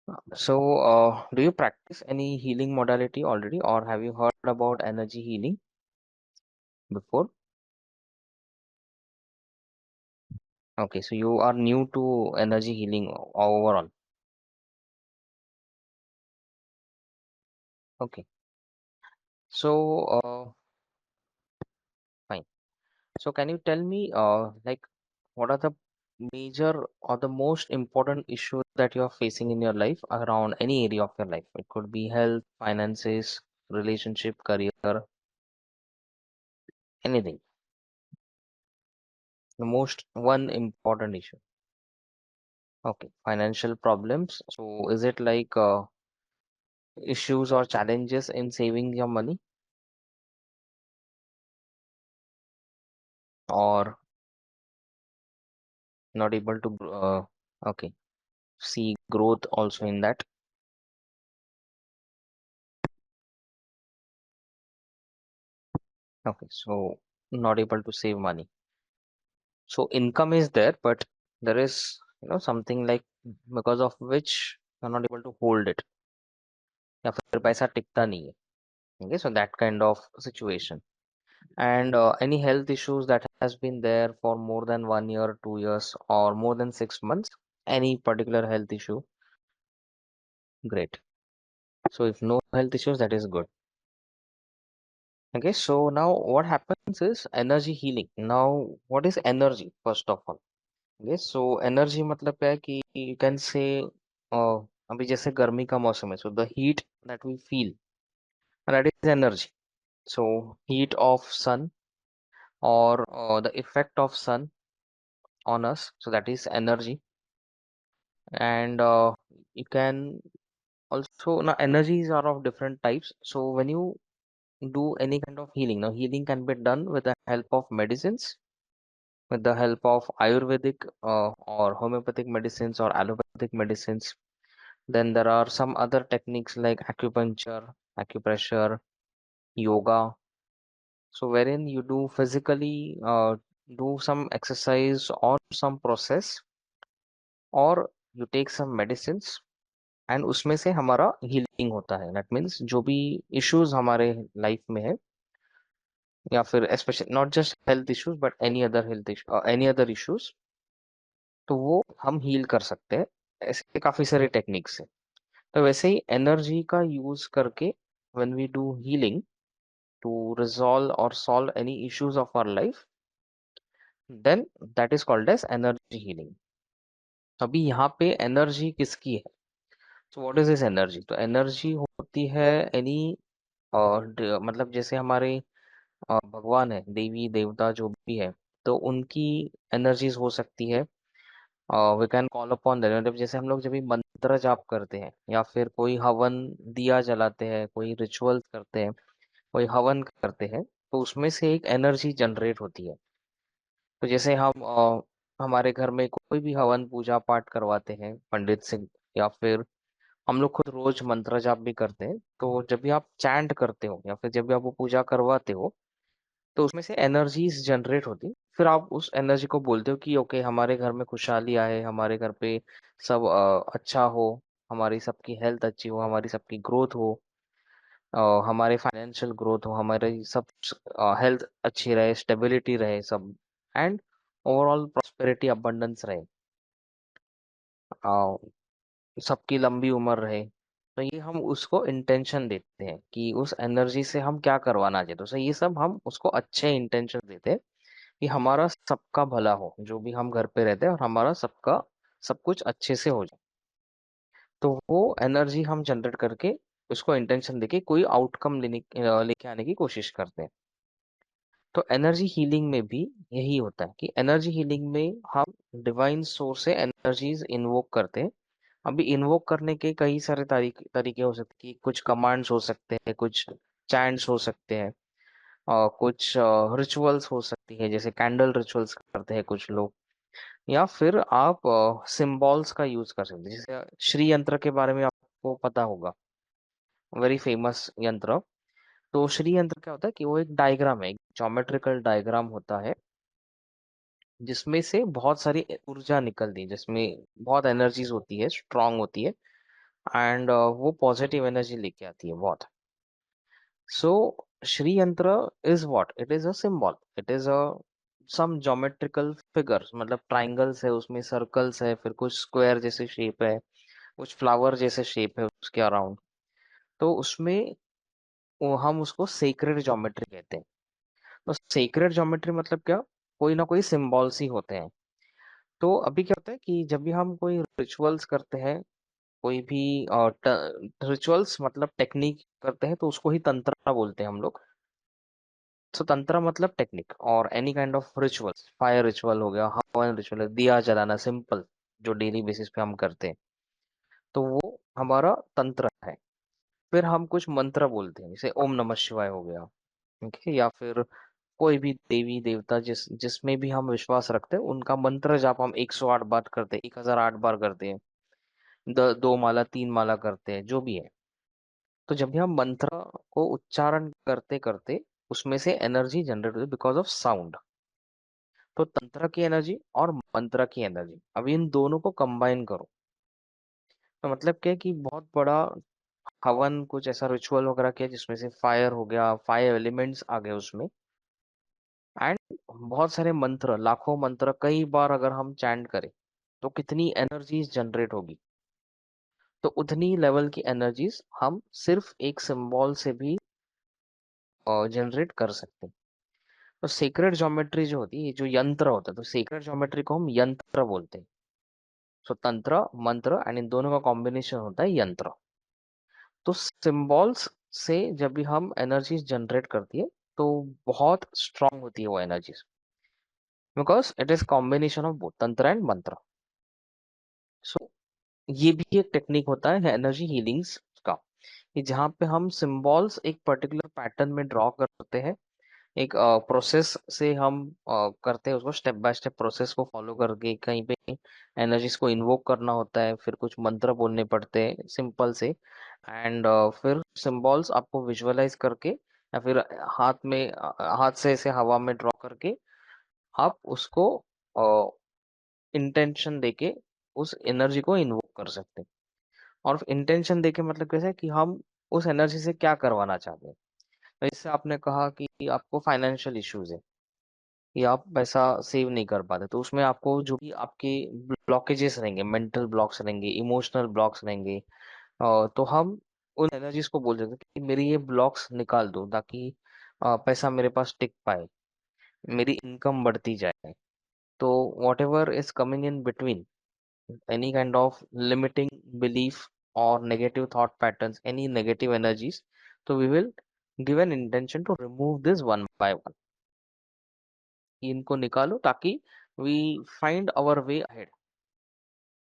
Do you practice any healing modality already, or have you heard about energy healing before? Okay, so you are new to energy healing overall. Okay, so fine. So can you tell me, like, what are the major or the most important issues that you are facing in your life around any area of your life? It could be health, finances, relationship, career, anything. The most one important issue. Okay, financial problems. So is it like issues or challenges in saving your money, or not able to okay, see growth also in that? Okay, so not able to save money. So income is there, but there is, something like because of which you're not able to hold it, या फिर पैसा टिकता नहीं है. Okay, so that kind of situation. And any health issues that has been there for more than 1 year, 2 years, or more than 6 months? Any particular health issue? Great. So if no health issues, that is good. Okay, so now what happens is energy healing. Now, what is energy, first of all? Okay, so energy मतलब क्या है कि you can say अभी जैसे गर्मी का मौसम है, so the heat that we feel, that is energy. So heat of sun, or the effect of sun on us, so that is energy. And you can also, now energies are of different types. So when you do any kind of healing, now healing can be done with the help of medicines, with the help of Ayurvedic or homeopathic medicines or allopathic medicines. Then there are some other techniques like acupuncture, acupressure, yoga. So wherein you do physically do some exercise or some process, or you take some medicines, and उसमें से हमारा healing होता है. That means जो भी issues हमारे life में है, या फिर special not just health issues but any other health issue, any other issues, तो वो हम हील कर सकते हैं. ऐसे काफी सारे टेक्निक्स है. तो वैसे ही एनर्जी का यूज करके when we do healing to resolve और solve any issues of our life, then that is called as energy healing. अभी यहाँ पे एनर्जी किसकी है? तो व्हाट इज दिस एनर्जी? तो एनर्जी होती है एनी, और मतलब जैसे हमारे भगवान है, देवी देवता जो भी है, तो उनकी एनर्जीज हो सकती है. We can call upon them. मतलब जैसे हम लोग जब भी मंत्र जाप करते हैं, या फिर कोई हवन दिया जलाते हैं, कोई रिचुअल्स करते हैं, कोई हवन करते हैं, तो उसमें से एक एनर्जी जनरेट होती है. तो जैसे हम हमारे घर में कोई भी हवन पूजा पाठ करवाते हैं पंडित से, या फिर हम लोग खुद रोज मंत्र जाप भी करते हैं, तो जब भी आप चैंट करते हो या फिर जब भी आप वो पूजा करवाते हो, तो उसमें से एनर्जीज जनरेट होती. फिर आप उस एनर्जी को बोलते हो कि ओके, हमारे घर में खुशहाली आए, हमारे घर पे सब अच्छा हो, हमारी सबकी हेल्थ अच्छी हो, हमारी सबकी ग्रोथ हो, हमारे फाइनेंशियल ग्रोथ हो, हमारी सब हेल्थ अच्छी रहे, स्टेबिलिटी रहे सब, एंड ओवरऑल प्रॉस्पेरिटी अबंडेंस रहे, अ, सबकी लंबी उम्र रहे. तो ये हम उसको इंटेंशन देते हैं कि उस एनर्जी से हम क्या करवाना चाहते हैं. तो ये सब हम उसको अच्छे इंटेंशन देते हैं कि हमारा सबका भला हो, जो भी हम घर पे रहते हैं, और हमारा सबका सब कुछ अच्छे से हो जाए. तो वो एनर्जी हम जनरेट करके उसको इंटेंशन देके कोई आउटकम लेके आने की कोशिश करते हैं. तो एनर्जी हीलिंग में भी यही होता है कि एनर्जी हीलिंग में हम डिवाइन सोर्स से एनर्जीज इन्वोक करते हैं. अभी इन्वोक करने के कई सारे तरीके हो सकते हैं. कुछ कमांड्स हो सकते हैं, कुछ चैंट्स हो सकते हैं, और कुछ रिचुअल्स हो सकती है, जैसे कैंडल रिचुअल्स करते हैं कुछ लोग, या फिर आप सिंबल्स का यूज कर सकते हैं. जैसे श्री यंत्र के बारे में आपको पता होगा, वेरी फेमस यंत्र. तो श्री यंत्र क्या होता है कि वो एक डायग्राम है, एक ज्योमेट्रिकल डायग्राम होता है, जिसमें से बहुत सारी ऊर्जा निकलती है, जिसमें बहुत एनर्जीज होती है, स्ट्रांग होती है, एंड वो पॉजिटिव एनर्जी लेके आती है बहुत। So Shri yantra is what, it is a symbol, it is a some geometrical figures, मतलब ट्राइंगल्स है उसमें, सर्कल्स है, फिर कुछ स्क्वायर जैसे शेप है, कुछ फ्लावर जैसे शेप है उसके अराउंड। तो उसमें हम उसको सेक्रेड ज्योमेट्री कहते हैं। तो सेक्रेड ज्योमेट्री मतलब क्या, कोई ना कोई सिंबल्स ही होते हैं। तो अभी क्या होता है कि जब भी हम कोई रिचुअल्स करते हैं, कोई भी रिचुअल्स मतलब टेक्निक करते हैं, तो उसको ही तंत्र बोलते हैं हम लोग। सो तंत्र मतलब टेक्निक, और any kind of rituals, fire ritual हो गया, हवन रिचुअल, दिया जलाना सिंपल, जो डेली बेसिस पे हम करते हैं, तो वो हमारा तंत्र है। फिर हम कुछ मंत्र बोलते हैं, जैसे ओम नमः शिवाय हो गया, ठीक है, या फिर कोई भी देवी देवता जिसमें भी हम विश्वास रखते हैं, उनका मंत्र जाप हम 108 बार करते हैं, 1008 बार करते हैं, दो माला, तीन माला करते हैं, जो भी है। तो जब भी हम मंत्र को उच्चारण करते करते उसमें से एनर्जी जनरेट होती है बिकॉज ऑफ साउंड। तो तंत्र की एनर्जी और मंत्र की एनर्जी, अब इन दोनों को कंबाइन करो, तो मतलब क्या है कि बहुत बड़ा हवन, कुछ ऐसा रिचुअल वगैरह किया जिसमें से फायर हो गया, फायर एलिमेंट्स आ गए उसमें, एंड बहुत सारे मंत्र, लाखों मंत्र कई बार अगर हम चैंट करें, तो कितनी एनर्जीज जनरेट होगी। तो उतनी लेवल की एनर्जीज हम सिर्फ एक सिंबल से भी जनरेट कर सकते हैं। तो सीक्रेट ज्योमेट्री जो होती है, ये जो यंत्र होता है, तो सीक्रेट ज्योमेट्री को हम यंत्र बोलते हैं। सो तंत्र, मंत्र एंड इन दोनों का कॉम्बिनेशन होता है यंत्र। तो सिंबल्स से जब भी हम एनर्जीज जनरेट करती है, तो बहुत स्ट्रांग होती है वो energies, because it is combination of both तंत्र एंड मंत्र। सो ये भी एक टेक्निक होता है एनर्जी हीलिंग्स का, कि जहाँ पे हम सिंबल्स एक पर्टिकुलर पैटर्न में ड्रॉ करते हैं, एक प्रोसेस से हम करते हैं उसको, स्टेप बाय स्टेप प्रोसेस को फॉलो करके कहीं पे एनर्जीज को इन्वोक करना होता है, फिर कुछ मंत्र बोलने पड़ते हैं सिंपल से, एंड फिर सिंबल्स आपको विजुअलाइज करके, या फिर हाथ से ऐसे हवा में ड्रॉ करके आप उसको इंटेंशन देके उस एनर्जी को इन्वोक कर सकते हैं। और इंटेंशन देके मतलब कैसे कि हम उस एनर्जी से क्या करवाना चाहते हैं। तो इससे आपने कहा कि आपको फाइनेंशियल इश्यूज है, या आप पैसा सेव नहीं कर पाते, तो उसमें आपको जो भी आपके ब्लॉकेजेस रहेंगे, मेंटल ब्लॉक्स रहेंगे, इमोशनल ब्लॉक्स रहेंगे, तो हम उन एनर्जीज को बोल सकते हैं कि मेरी ये ब्लॉक्स निकाल दो, ताकि पैसा मेरे पास टिक पाए, मेरी इनकम बढ़ती जाए। तो what ever is coming in between, any kind of limiting belief or negative thought patterns, any negative energies, so we will give an intention to remove this one by one, कि इनको निकालो ताकि we find our way ahead।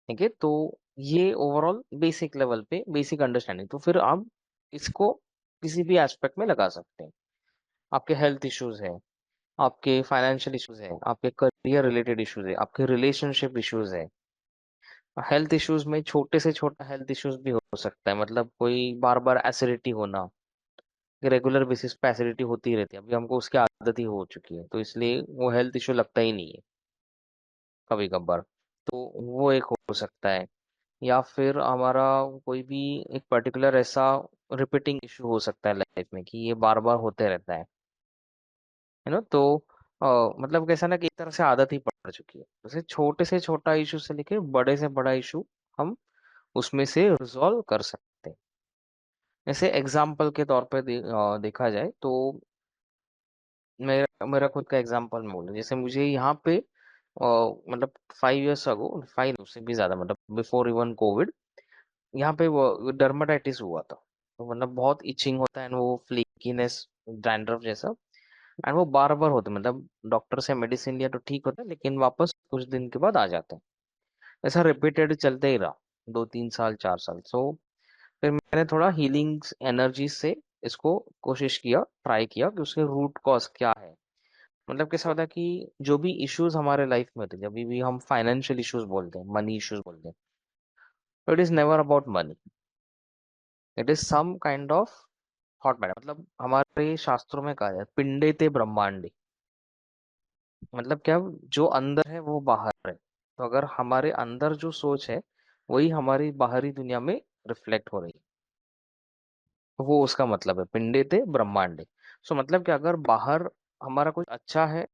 ठीक है, तो ये overall basic level पे basic understanding. तो फिर आप इसको किसी भी एस्पेक्ट में लगा सकते हैं। आपके हेल्थ इश्यूज है, आपके फाइनेंशियल इश्यूज है, आपके करियर रिलेटेड इश्यूज है, आपके रिलेशनशिप इश्यूज है। हेल्थ इश्यूज में छोटे से छोटा हेल्थ इश्यूज भी हो सकता है, मतलब कोई बार बार एसिडिटी होना, रेगुलर बेसिस पे एसिडिटी होती ही रहती है, अभी हमको उसकी आदत ही हो चुकी है, तो इसलिए वो हेल्थ इश्यू लगता ही नहीं है कभी कभार। तो वो एक हो सकता है। या फिर हमारा कोई भी एक पर्टिकुलर ऐसा रिपीटिंग इशू हो सकता है लाइफ में, कि ये बार बार होते रहता है ना। तो अ, मतलब कैसा ना कि एक तरह से आदत ही पड़ चुकी है, जैसे छोटे से छोटा इशू से लेके बड़े से बड़ा इशू हम उसमें से रिजॉल्व कर सकते हैं। जैसे एग्जाम्पल के तौर पे देखा जाए तो मेरा मेरा खुद का एग्जाम्पल मैं बोलूँ, जैसे मुझे यहाँ पे मतलब 5 इयर्स अगो, 5 उससे भी ज्यादा, मतलब बिफोर इवन कोविड, यहाँ पे वो डर्माटाइटिस हुआ था। तो मतलब बहुत इचिंग होता है, and वो फ्लेकीनेस, डैंड्रफ जैसा, एंड वो बार बार होता है, मतलब डॉक्टर से मेडिसिन लिया तो ठीक होता है, लेकिन वापस कुछ दिन के बाद आ जाता है। ऐसा रिपीटेड चलते ही रहा, 2 3 साल 4 साल। सो फिर मैंने थोड़ा हीलिंग एनर्जी से इसको कोशिश किया, ट्राई किया कि उसके रूट कॉज क्या है। मतलब कैसा होता है कि जो भी इश्यूज हमारे लाइफ में होते हैं, जब भी हम फाइनेंशियल इश्यूज बोलते हैं, मनी इश्यूज बोलते हैं, तो it is never about money, it is some kind of thought matter. मतलब हमारे शास्त्रों में कहा जाए पिंडे ते ब्रह्मांडे, मतलब क्या, जो अंदर है वो बाहर है। तो अगर हमारे अंदर जो सोच है, वही हमारी बाहरी दुनिया में रिफ्लेक्ट हो रही है। तो वो उसका मतलब है पिंडे थे ब्रह्मांडे। सो मतलब कि अगर बाहर हमारा कुछ अच्छा है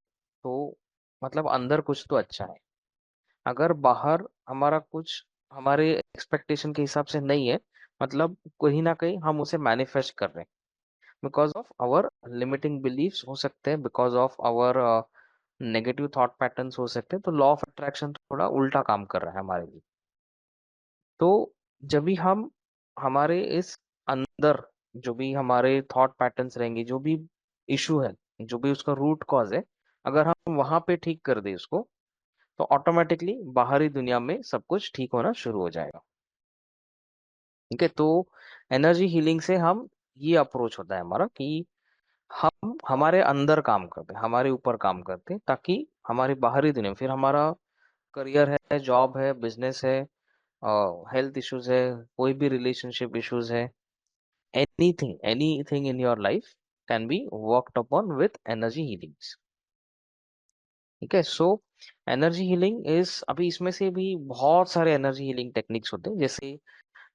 तो मतलब अंदर कुछ तो अच्छा है। अगर बाहर हमारा कुछ हमारे एक्सपेक्टेशन के हिसाब से नहीं है, मतलब कहीं ना कहीं हम उसे मैनिफेस्ट कर रहे हैं because of our limiting beliefs हो सकते हैं, because of our negative thought patterns हो सकते हैं। तो लॉ ऑफ अट्रैक्शन थोड़ा उल्टा काम कर रहा है हमारे लिए। तो जब भी हम हमारे इस अंदर जो भी हमारे थॉट पैटर्न्स रहेंगे, जो भी इशू है, जो भी उसका रूट कॉज है, अगर हम वहां पे ठीक कर दें उसको, तो ऑटोमेटिकली बाहरी दुनिया में सब कुछ ठीक होना शुरू हो जाएगा। ठीक है। तो एनर्जी हीलिंग से हम ये अप्रोच होता है हमारा कि हम हमारे अंदर काम करते हैं, हमारे ऊपर काम करते हैं, ताकि हमारी बाहरी दुनिया में फिर हमारा करियर है, जॉब है, बिजनेस है, हेल्थ इश्यूज है, कोई भी रिलेशनशिप इश्यूज है, anything in your life can be worked upon with energy healings. ठीक है। सो एनर्जी हीलिंग इज, अभी इसमें से भी बहुत सारे एनर्जी हीलिंग टेक्निक्स होते हैं। जैसे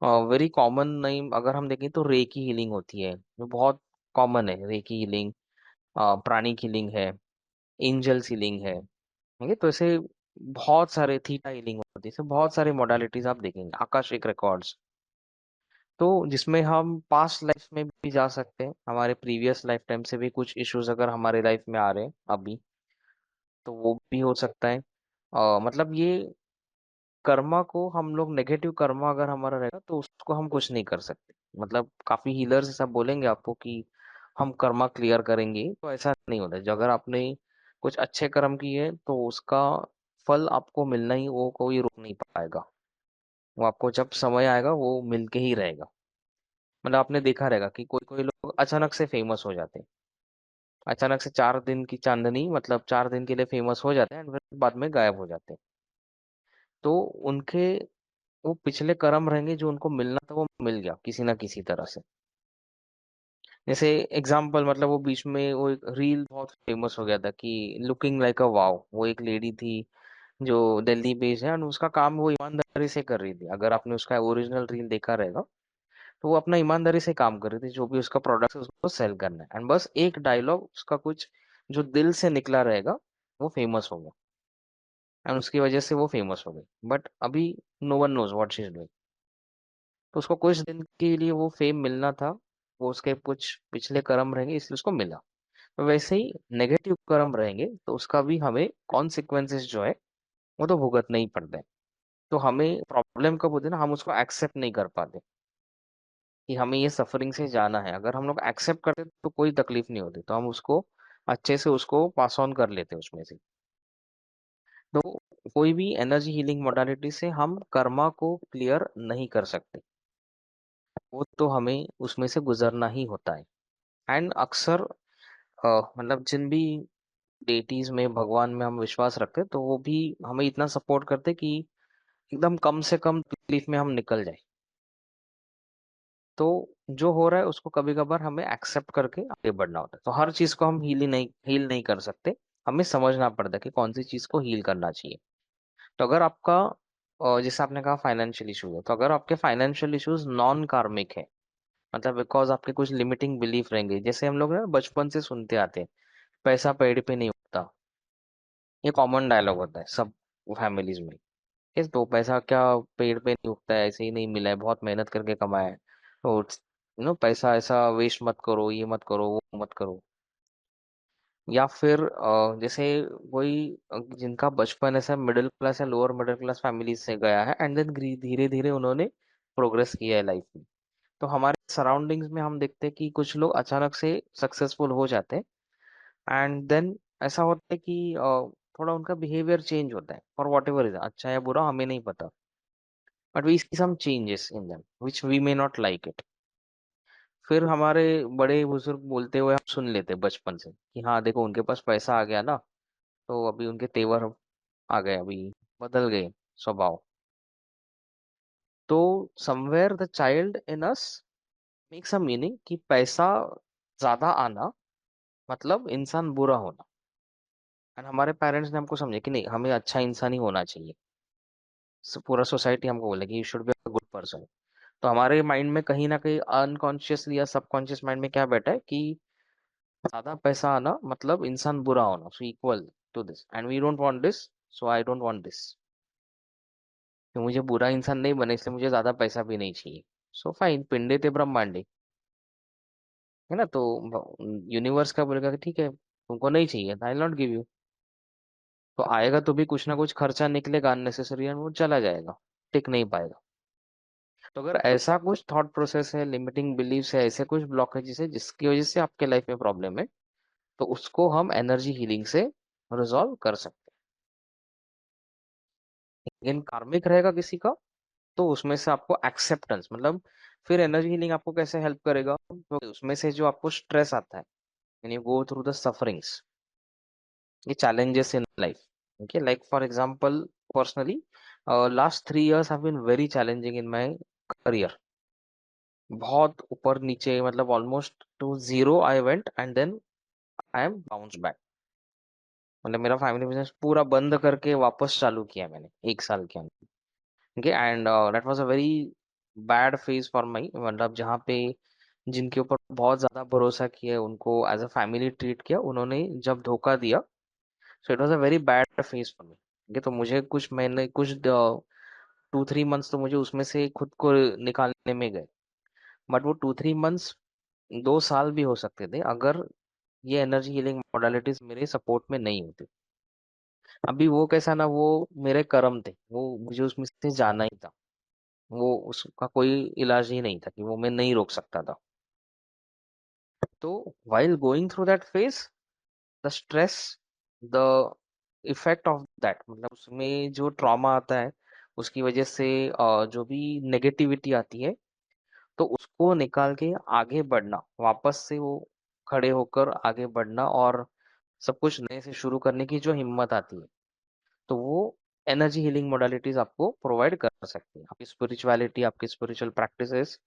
वेरी कॉमन नेम अगर हम देखें तो रेकी हीलिंग होती है, जो बहुत कॉमन है। रेकी हीलिंग, प्राणिक हीलिंग है, एंजल हीलिंग है। ठीक है। तो ऐसे बहुत सारे थीटा हीलिंग होती है, ऐसे बहुत सारे मोडालिटीज आप देखेंगे, आकाशिक रिकॉर्ड्स। तो जिसमें हम पास्ट लाइफ में भी जा सकते हैं, हमारे प्रीवियस लाइफ टाइम से भी कुछ इश्यूज अगर हमारे लाइफ में आ रहे हैं अभी, तो वो भी हो सकता है। मतलब ये कर्मा को हम लोग, नेगेटिव कर्मा अगर हमारा रहेगा तो उसको हम कुछ नहीं कर सकते। मतलब काफी हीलर्स ऐसा बोलेंगे आपको कि हम कर्मा क्लियर करेंगे, तो ऐसा नहीं होता है। जो अगर आपने कुछ अच्छे कर्म किए तो उसका फल आपको मिलना ही, वो कोई रोक नहीं पाएगा। वो आपको जब समय आएगा वो मिलके ही रहेगा। मतलब आपने देखा रहेगा कि कोई कोई लोग अचानक से फेमस हो जाते हैं, अचानक से 4 दिन की चांदनी, मतलब 4 दिन के लिए फेमस हो जाते हैं एंड फिर बाद में गायब हो जाते हैं। तो उनके वो पिछले कर्म रहेंगे, जो उनको मिलना था वो मिल गया किसी ना किसी तरह से। जैसे एग्जाम्पल, मतलब वो बीच में वो एक रील बहुत फेमस हो गया था कि लुकिंग लाइक अ वाव, वो एक लेडी थी जो दिल्ली बेस्ड है और उसका काम वो ईमानदारी से कर रही थी। अगर आपने उसका ओरिजिनल रील देखा रहेगा तो वो अपना ईमानदारी से काम कर रही थी, जो भी उसका प्रोडक्ट है उसको सेल करना है, एंड बस एक डायलॉग उसका कुछ जो दिल से निकला रहेगा, वो फेमस हो गया, एंड उसकी वजह से वो फेमस हो गई। बट अभी no one knows what she is doing. तो उसको कुछ दिन के लिए वो फेम मिलना था, वो उसके कुछ पिछले कर्म रहेंगे इसलिए उसको मिला। तो वैसे ही नेगेटिव कर्म रहेंगे तो उसका भी हमें कॉन्सिक्वेंसेस जो है वो तो भुगतना ही पड़ता है। तो हमें प्रॉब्लम कब होती है ना, हम उसको एक्सेप्ट नहीं कर पाते कि हमें ये सफरिंग से जाना है। अगर हम लोग एक्सेप्ट करते तो कोई तकलीफ नहीं होती, तो हम उसको अच्छे से उसको पास ऑन कर लेते उसमें से। तो कोई भी एनर्जी हीलिंग मोडालिटी से हम कर्मा को क्लियर नहीं कर सकते, वो तो हमें उसमें से गुजरना ही होता है। एंड अक्सर मतलब जिन भी डेटीज में, भगवान में हम विश्वास रखते हैं, तो वो भी हमें इतना सपोर्ट करते कि एकदम कम से कम तकलीफ में हम निकल जाए। तो जो हो रहा है उसको कभी कभार हमें एक्सेप्ट करके आगे बढ़ना होता है। तो हर चीज को हम हील नहीं कर सकते, हमें समझना पड़ता है कि कौन सी चीज को हील करना चाहिए। तो अगर आपका जैसे आपने कहा फाइनेंशियल इश्यूज है, तो अगर आपके फाइनेंशियल इश्यूज नॉन कार्मिक है, मतलब बिकॉज आपके कुछ लिमिटिंग बिलीफ रहेंगे, जैसे हम लोग ना बचपन से सुनते आते हैं, पैसा पेड़ पे नहीं उगता। ये कॉमन डायलॉग होता है सब फैमिलीज में। इस तो पैसा क्या पेड़ पे नहीं उगता है, ऐसे ही नहीं मिला है, बहुत मेहनत करके कमाया है। तो पैसा ऐसा वेस्ट मत करो, ये मत करो, वो मत करो। या फिर जैसे कोई जिनका बचपन ऐसा मिडिल क्लास या लोअर मिडिल क्लास फैमिली से गया है एंड देन धीरे धीरे उन्होंने प्रोग्रेस किया है लाइफ में। तो हमारे सराउंडिंग्स में हम देखते हैं कि कुछ लोग अचानक से सक्सेसफुल हो जाते हैं एंड देन ऐसा होता है कि थोड़ा उनका बिहेवियर चेंज होता है फॉर वॉट एवर इज, अच्छा या बुरा हमें नहीं पता, but we see some changes in them which we may not like it. फिर हमारे बड़े बुजुर्ग बोलते हुए हम सुन लेते हैं बचपन से कि हाँ देखो उनके पास पैसा आ गया ना, तो अभी उनके तेवर आ गए, अभी बदल गए स्वभाव। तो somewhere the child in us makes a meaning कि पैसा ज्यादा आना मतलब इंसान बुरा होना। एंड हमारे पेरेंट्स ने हमको समझे कि नहीं, हमें अच्छा इंसान ही होना चाहिए। पूरा सोसाइटी हमको बोले कि you should be a good person. तो हमारे माइंड में कहीं ना कहीं अनकॉन्शियसली या सबकॉन्शियस माइंड में क्या बैठा है कि ज्यादा पैसा आना मतलब इंसान बुरा होना, so equal to this and we don't want this, so I don't want this. कि मुझे बुरा इंसान नहीं बने इसलिए मुझे ज्यादा पैसा भी नहीं चाहिए। सो फाइन, पिंडे ते ब्रह्मांडे, है ना। तो यूनिवर्स का बोलेगा कि ठीक है तुमको नहीं चाहिए, आई नॉट गिव यू। तो आएगा तो भी कुछ ना कुछ खर्चा निकलेगा अननेसेसरी एंड वो चला जाएगा, टिक नहीं पाएगा। तो अगर ऐसा कुछ थॉट प्रोसेस है, लिमिटिंग बिलीव्स है, ऐसे कुछ ब्लॉकेजेस है जिसकी वजह से आपके लाइफ में प्रॉब्लम है, तो उसको हम एनर्जी हीलिंग से रिजॉल्व कर सकते हैं। लेकिन कार्मिक रहेगा किसी का, तो उसमें से आपको एक्सेप्टेंस मतलब, फिर एनर्जी हीलिंग आपको कैसे हेल्प करेगा, तो उसमें से जो आपको स्ट्रेस आता है, when you go through the sufferings, ये challenges in life, okay, like for example, personally, last 3 years have been very challenging in my career। बहुत ऊपर नीचे मतलब almost to zero I went and then I am bounce back. मतलब मेरा family business पूरा बंद करके वापस चालू किया मैंने 1 साल के अंदर। Okay, and that was a very bad phase for my, मतलब जहाँ पे जिनके ऊपर बहुत ज्यादा भरोसा किया उनको एज अ फैमिली ट्रीट किया, उन्होंने जब धोखा दिया, so it was a very bad phase for me. Okay, तो मुझे कुछ महीने कुछ 2-3 मंथ्स तो मुझे उसमें से खुद को निकालने में गए। बट वो 2-3 मंथ्स 2 साल भी हो सकते थे अगर ये एनर्जी हीलिंग मोडालिटीज मेरे सपोर्ट में नहीं होती। अभी वो कैसा ना, वो मेरे कर्म थे, वो मुझे उसमें से जाना ही था। वो उसका कोई इलाज ही नहीं था कि वो मैं नहीं रोक सकता था। तो while going through that phase, the stress, the effect of that, मतलब उसमें जो ट्रॉमा आता है उसकी वजह से जो भी नेगेटिविटी आती है, तो उसको निकाल के आगे बढ़ना, वापस से वो खड़े होकर आगे बढ़ना और सब कुछ नए से शुरू करने की जो हिम्मत आती है, तो वो एनर्जी हीलिंग मोडालिटीज आपको प्रोवाइड कर सकती है। आपकी स्पिरिचुअलिटी, आपकी स्पिरिचुअल प्रैक्टिसेस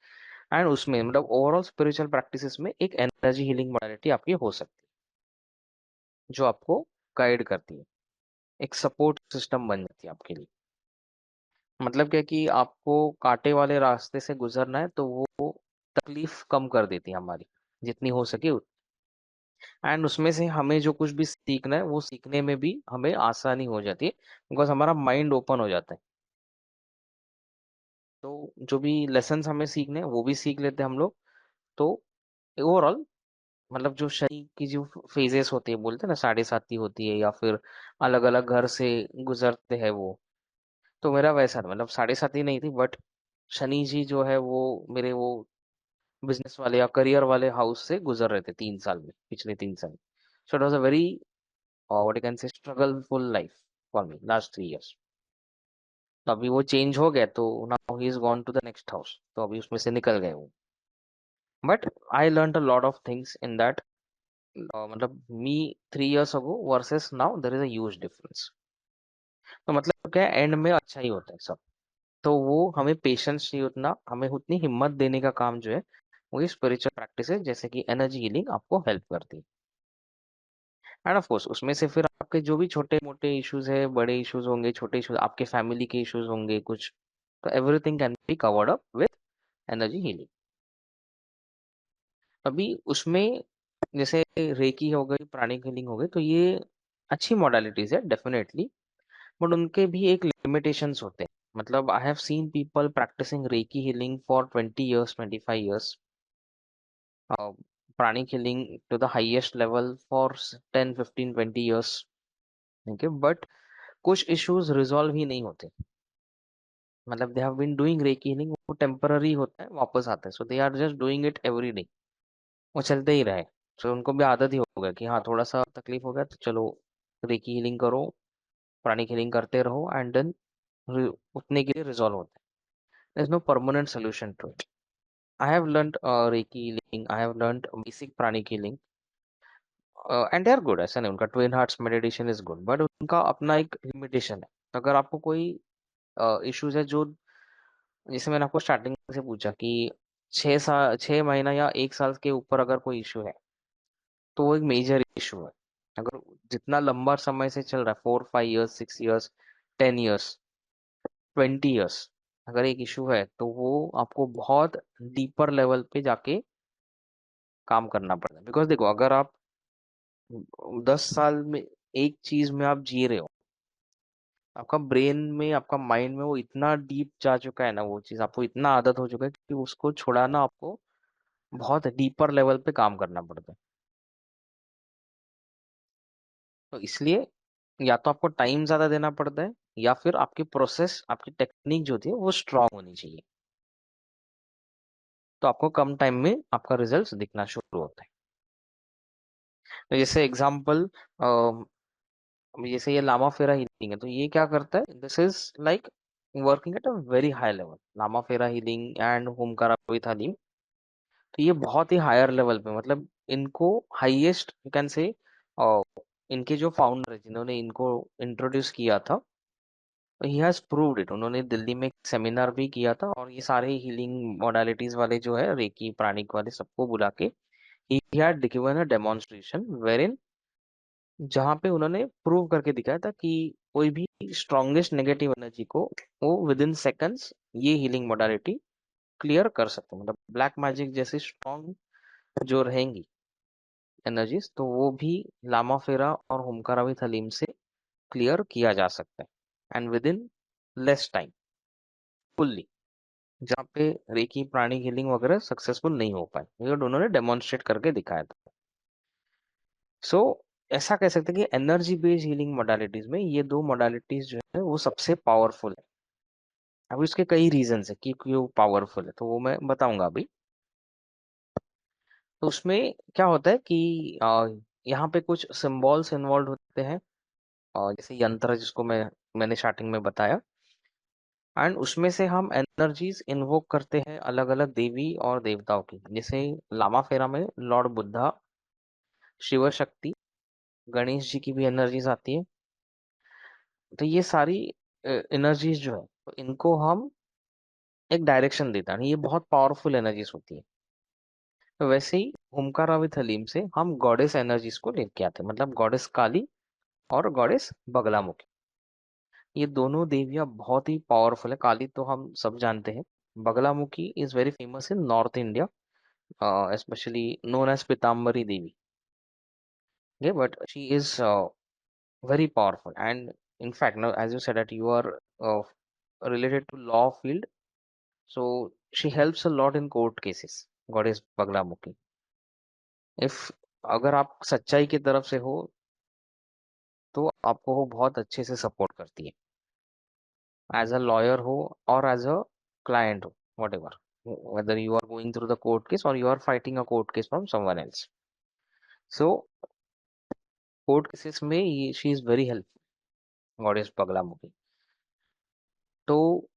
एंड उसमें मतलब ओवरऑल स्पिरिचुअल प्रैक्टिसेस में एक एनर्जी हीलिंग मोडालिटी आपकी हो सकती है जो आपको गाइड करती है, एक सपोर्ट सिस्टम बन जाती है आपके लिए। मतलब क्या कि आपको कांटे वाले रास्ते से गुजरना है तो वो तकलीफ कम कर देती है हमारी, जितनी हो सके एंड उसमें से हमें जो कुछ भी सीखना है वो सीखने में भी हमें आसानी हो जाती है, बिकॉज हमारा माइंड ओपन हो जाता है। तो जो भी लेसन्स हमें सीखने हैं वो भी सीख लेते हैं हम लोग। तो ओवरऑल मतलब जो शरीर की जो फेजेस होती है, बोलते हैं ना साढ़े साती होती है या फिर अलग अलग घर से गुजरते हैं वो, तो मेरा वैसा था, मतलब साढ़े साती नहीं थी बट शनि जी जो है वो मेरे वो बिजनेस वाले या करियर वाले हाउस से गुजर रहे थे 3 साल में, पिछले 3 साल। So it was a very what you can say struggleful life for me last 3 years. तो अभी वो चेंज हो गया, तो now he is gone to the next house, तो अभी उसमें से निकल गए वो। But I learn a lot of things in that, मतलब me 3 years ago versus now there is a huge difference. तो मतलब क्या एंड में अच्छा ही होता है सब। तो वो हमें पेशेंस चाहिए, उतना हमें उतनी हिम्मत देने का काम जो है वो स्पिरिचुअल प्रैक्टिस है, जैसे कि एनर्जी हीलिंग आपको हेल्प करती है। एंड ऑफ कोर्स उसमें से फिर आपके जो भी छोटे मोटे इश्यूज है, बड़े इश्यूज होंगे, छोटे इश्यूज, आपके फैमिली के इश्यूज होंगे कुछ, तो everything can be covered up with energy healing. अभी उसमें जैसे रेकी हो गई, प्राणिक हीलिंग हो गई, तो ये अच्छी मॉडलिटीज है डेफिनेटली, बट उनके भी एक लिमिटेशंस होते हैं। मतलब I have seen people practicing reiki healing for 20 years, 25 years, pranic healing to the highest level for 10, 15, 20 years। ठीक है, बट कुछ इश्यूज रिजॉल्व ही नहीं होते। मतलब they have been doing reiki healing, वो टेम्पररी होता है, वापस आता है, so they are just doing it every day, वो चलते ही रहे। सो उनको भी आदत ही हो गया कि हाँ थोड़ा सा तकलीफ हो गया तो चलो रेकी हीलिंग करो, प्राणिक हीलिंग करते रहो एंड देन उतने के लिए रिजॉल्व होता है। There is no permanent solution to it. I have learned reiki healing, I have learned basic pranic healing and they are good, ऐसा नहीं, उनका twin hearts meditation is good, but उनका अपना एक लिमिटेशन है। अगर आपको कोई इश्यूज है जो, जैसे मैंने आपको स्टार्टिंग से पूछा कि 6 साल, 6 महीना या 1 साल के ऊपर अगर कोई इशू है तो वो एक मेजर इशू है। अगर जितना लंबा समय से चल रहा है, 4, 5 इयर्स, 6 इयर्स, 10 इयर्स, 20 इयर्स, अगर एक इशू है तो वो आपको बहुत डीपर लेवल पे जाके काम करना पड़ता है। बिकॉज देखो, अगर आप 10 साल में एक चीज में आप जी रहे हो, आपका ब्रेन में, आपका माइंड में वो इतना डीप जा चुका है ना, वो चीज आपको इतना आदत हो चुका है कि उसको छुड़ाना आपको बहुत डीपर लेवल पे काम करना पड़ता है। तो इसलिए या तो आपको टाइम ज्यादा देना पड़ता है, या फिर आपकी प्रोसेस, आपकी टेक्निक जो होती है वो स्ट्रांग होनी चाहिए। तो आपको कम टाइम में आपका रिजल्ट दिखना शुरू होता है। तो जैसे एग्जाम्पल, जैसे ये लामा फेरा हीलिंग है, तो ये क्या करता है, this is like working at a very high level. Lama Fera healing and होमकारा तालीम, तो ये बहुत ही हायर लेवल पे, मतलब इनको हाईएस्ट यू कैन से, इनके जो फाउंडर है जिन्होंने इनको इंट्रोड्यूस किया था, ही हैज प्रूव्ड इट। उन्होंने दिल्ली में एक सेमिनार भी किया था, और ये सारे हीलिंग मोडालिटीज वाले जो है, रेकी, प्राणिक वाले, सबको बुला के he had given a demonstration where, जहाँ पे उन्होंने प्रूव करके दिखाया था कि कोई भी स्ट्रॉन्गेस्ट नेगेटिव एनर्जी को वो विद इन सेकंड्स ये हीलिंग मोडालिटी क्लियर कर सकते हैं। मतलब ब्लैक मैजिक जैसी स्ट्रॉन्ग जो रहेंगी एनर्जीज, तो वो भी लामा फेरा और होमकारावी थलीम से क्लियर किया जा सकता है, and with in less time, fully. जहाँ पे रेकी, प्राणी हीलिंग वगैरह सक्सेसफुल नहीं हो पाए, ये दोनों ने डेमोन्स्ट्रेट करके दिखाया था। सो ऐसा कह सकते हैं कि एनर्जी बेस्ड हीलिंग मोडालिटीज में ये दो मोडालिटीज जो है वो सबसे पावरफुल है। अभी उसके कई रीजन है कि क्यों पावरफुल है, तो वो मैं बताऊंगा अभी। तो उसमें क्या होता है कि यहाँ पे कुछ सिंबल्स इन्वॉल्व होते हैं, जैसे यंत्र जिसको मैंने स्टार्टिंग में बताया, एंड उसमें से हम एनर्जीज इन्वोक करते हैं अलग अलग देवी और देवताओं की। जैसे लामा फेरा में लॉर्ड बुद्धा, शिव शक्ति, गणेश जी की भी एनर्जीज आती है। तो ये सारी एनर्जीज जो है, तो इनको हम एक डायरेक्शन देता है, ये बहुत पावरफुल एनर्जीज होती है। तो वैसे ही ओमकार रावित हलीम से हम गॉडेस एनर्जीज को लेके आते हैं, मतलब गॉडेस काली और गॉडेस बगलामुखी। ये दोनों देवियां बहुत ही पावरफुल है। काली तो हम सब जानते हैं, Baglamukhi is very famous in North India, specially known as Pitambari Devi. Okay, but she is very powerful, and in fact, now as you said that you are related to law field, so she helps a lot in court cases. Goddess Baglamukhi. If अगर आप सच्चाई की तरफ से हो, तो आपको वो बहुत अच्छे से सपोर्ट करती है, एज अ लॉयर हो और एज अ क्लाइंट हो, what ever, whether you are going through the court case or you are fighting a court case from someone else. So court cases में ये she is very helpful, goddess Baglamukhi. तो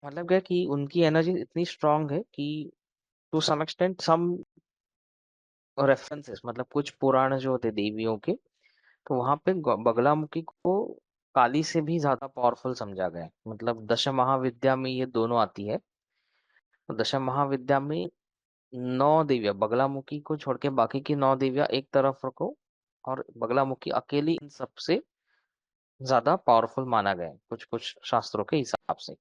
मतलब क्या कि उनकी energy इतनी strong है कि to some extent some references, मतलब कुछ पुराण जो होते देवियों के, तो वहां पे बगलामुखी को काली से भी ज्यादा पावरफुल समझा गया है। मतलब दश महाविद्या में ये दोनों आती है। तो दश महाविद्या में 9 देवियां, बगलामुखी को छोड़ के बाकी की 9 देवियां एक तरफ रखो, और बगलामुखी अकेली इन सबसे ज्यादा पावरफुल माना गया है कुछ कुछ शास्त्रों के हिसाब से।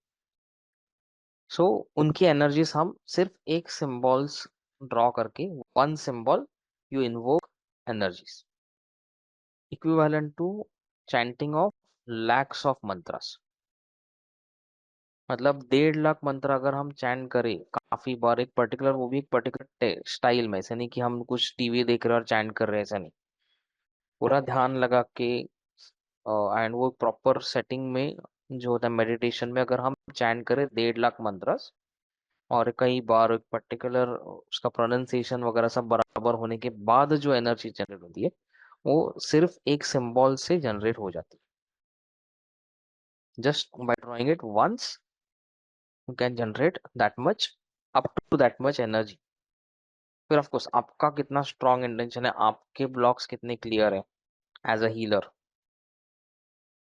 सो उनकी एनर्जीज हम सिर्फ एक सिंबल्स ड्रॉ करके, one symbol you invoke energies equivalent to chanting of lakhs of mantras. मतलब 1.5 लाख मंत्र अगर हम चैंट करें काफी बार, एक पर्टिकुलर, वो भी एक पर्टिकुलर स्टाइल में, ऐसे नहीं कि हम कुछ टीवी देख रहे हैं और चैंट कर रहे हैं, ऐसा नहीं। पूरा ध्यान लगा के एंड वो प्रॉपर सेटिंग में जो होता है मेडिटेशन में, अगर हम चैंट करें 1.5 लाख मंत्रस, और कई बार एक पर्टिकुलर उसका प्रोनाउंसिएशन वगैरह सब बराबर होने के बाद जो एनर्जी जनरेट होती है, वो सिर्फ एक सिंबल से जनरेट हो जाती है। Just by drawing it once you can generate that much, up to that much energy. फिर ऑफ कोर्स आपका कितना स्ट्रॉन्ग इंटेंशन है, आपके ब्लॉक्स कितने क्लियर है एज अ हीलर,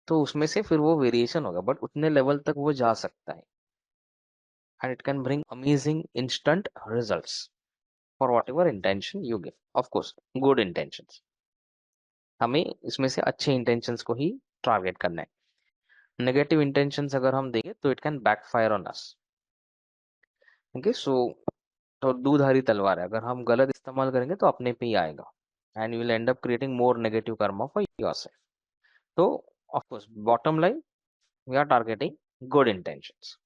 तो उसमें से फिर वो वेरिएशन होगा, बट उतने लेवल तक वो जा सकता है, and it can bring amazing instant results for what ever intention you give. Of course good intention, हमें इसमें से अच्छे इंटेंशंस को ही टारगेट करना है। नेगेटिव इंटेंशंस अगर हम देंगे तो it can backfire on us. Okay, so तो दुधारी तलवार है, अगर हम गलत इस्तेमाल करेंगे तो अपने पे ही आएगा, and you will end up creating more negative karma for yourself. तो of course bottom line, we are targeting good intentions.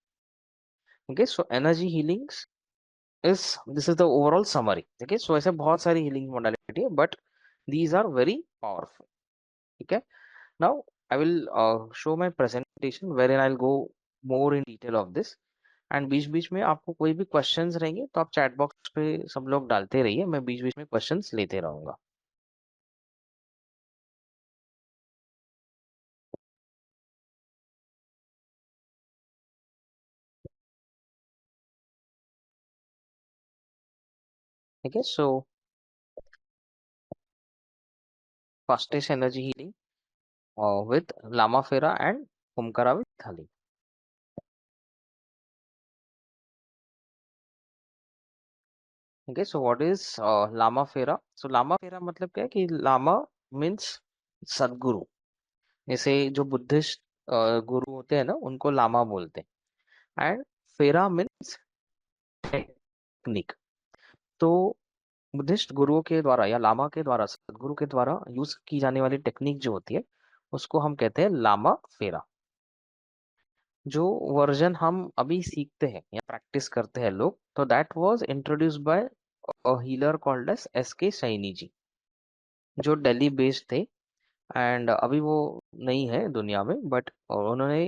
Okay, so energy healings is, this is the overall summary. ठीक है, सो ऐसे बहुत सारी हीलिंग मोडालिटी है, but these are very powerful. ठीक है, now I will show my presentation wherein I go more in detail of this, and बीच बीच में आपको कोई भी क्वेश्चंस रहेंगे तो आप चैट बॉक्स पे सब लोग डालते रहिए, मैं बीच बीच में क्वेश्चंस लेते रहूंगा। ठीक है, so first is energy healing with Lama Fera and Omkara with थाली। ठीक है, सो व्हाट इज लामा फेरा? सो लामा फेरा मतलब क्या है कि लामा मीन्स सदगुरु। जैसे जो बुद्धिस्ट गुरु होते हैं ना, उनको लामा बोलते हैं, एंड फेरा मीन्स टेक्निक। तो बुद्धिस्ट गुरुओं के द्वारा या लामा के द्वारा, सदगुरु के द्वारा यूज की जाने वाली टेक्निक जो होती है, उसको हम कहते हैं लामा फेरा। जो वर्जन हम अभी सीखते हैं या प्रैक्टिस करते हैं लोग, तो that was introduced by a healer called S S K Saini जी, जो दिल्ली बेस्ड थे, एंड अभी वो नहीं है दुनिया में, बट उन्होंने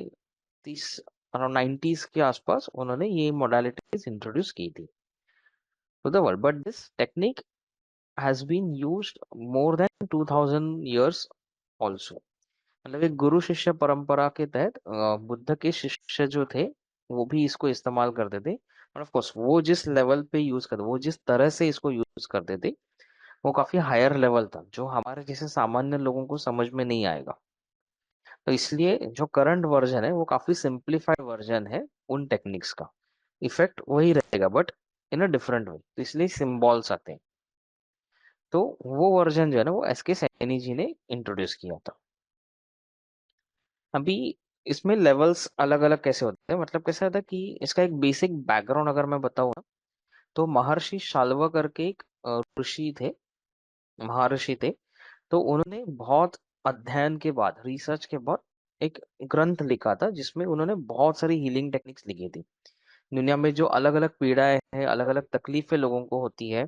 30 अराउंड 90s के आसपास उन्होंने ये मोडालिटीज इंट्रोड्यूस की थी to the world, but this technique has been used more than 2000 years also. मतलब एक गुरु शिष्य परंपरा के तहत बुद्ध के शिष्य जो थे, वो भी इसको इस्तेमाल करते थे, और ऑफ कोर्स वो जिस लेवल पे यूज करते, वो जिस तरह से इसको यूज करते थे, वो काफी हायर लेवल था, जो हमारे जैसे सामान्य लोगों को समझ में नहीं आएगा। तो इसलिए जो करंट वर्जन है वो काफी सिंप्लीफाइड वर्जन है उन टेक्निक्स का। इफेक्ट वही रहेगा, but in a different way, तो इसलिए सिंबल्स आते हैं। तो वो वर्जन जो है ना, वो एस के सैनी जी ने इंट्रोड्यूस किया था। अभी इसमें लेवल्स अलग अलग कैसे होते हैं, मतलब कैसे होता है कि इसका एक बेसिक बैकग्राउंड अगर मैं बताऊँ ना, तो महर्षि शाल्व करके एक ऋषि थे, महर्षि थे। तो उन्होंने बहुत अध्ययन के बाद, रिसर्च के बाद एक ग्रंथ लिखा था, जिसमें उन्होंने बहुत सारी हीलिंग टेक्निक्स लिखी थी। दुनिया में जो अलग अलग पीड़ाएं हैं, अलग अलग तकलीफें लोगों को होती है,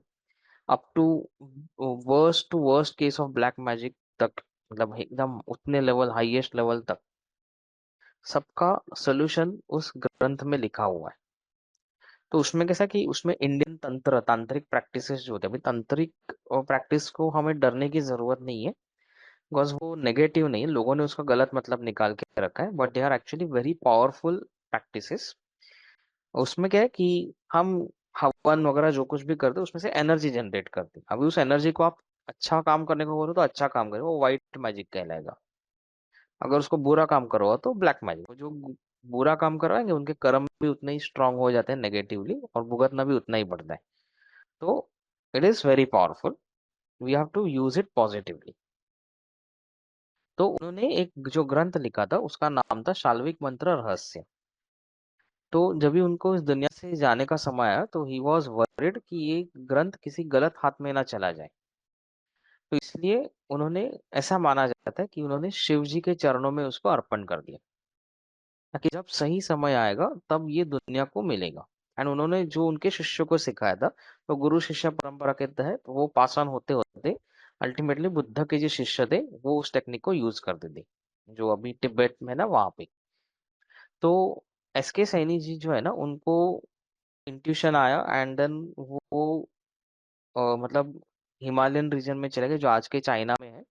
up to worst case of black magic तक, मतलब एकदम उतने लेवल, हाईएस्ट लेवल तक, सबका सोल्यूशन उस ग्रंथ में लिखा हुआ है। तो उसमें कैसा कि उसमें इंडियन तांत्रिक प्रैक्टिसेस जो होते हैं, अभी तांत्रिक प्रैक्टिस को हमें डरने की जरूरत नहीं है, बिकॉज वो नेगेटिव नहीं है, लोगों ने उसका गलत मतलब निकाल के रखा है, but they are actually very powerful practices. उसमें क्या है कि हम हवन वगैरह जो कुछ भी करते हैं, उसमें से एनर्जी जनरेट करते हैं। अभी उस एनर्जी को आप अच्छा काम करने को बोलो तो अच्छा काम करे, वो व्हाइट मैजिक कहलाएगा। अगर उसको बुरा काम करो तो ब्लैक मैजिक। जो बुरा काम करवाएंगे उनके कर्म भी उतने ही स्ट्रांग हो जाते हैं नेगेटिवली, और भुगतना भी उतना ही पड़ता है। तो it is very powerful, we have to use it positively. तो उन्होंने एक जो ग्रंथ लिखा था, उसका नाम था शाल्विक मंत्र रहस्य। तो जब भी उनको इस दुनिया से जाने का समय आया, तो ही वॉज वरिड कि ये ग्रंथ किसी गलत हाथ में ना चला जाए। तो इसलिए उन्होंने, ऐसा माना जाता है कि उन्होंने शिव जी के चरणों में उसको अर्पण कर दिया, ताकि जब सही समय आएगा तब ये दुनिया को मिलेगा। एंड उन्होंने जो उनके शिष्यों को सिखाया था, तो गुरु शिष्य परंपरा के तहत वो पास ऑन होते होते अल्टीमेटली बुद्ध के जो शिष्य थे, वो उस टेक्निक को यूज करते थे, जो अभी तिब्बत में ना, वहां पे। तो एस के सैनी जी जो है ना, उनको इंट्यूशन आया, एंड देन वो मतलब हिमालयन रीजन में चले गए, जो आज के चाइना में है।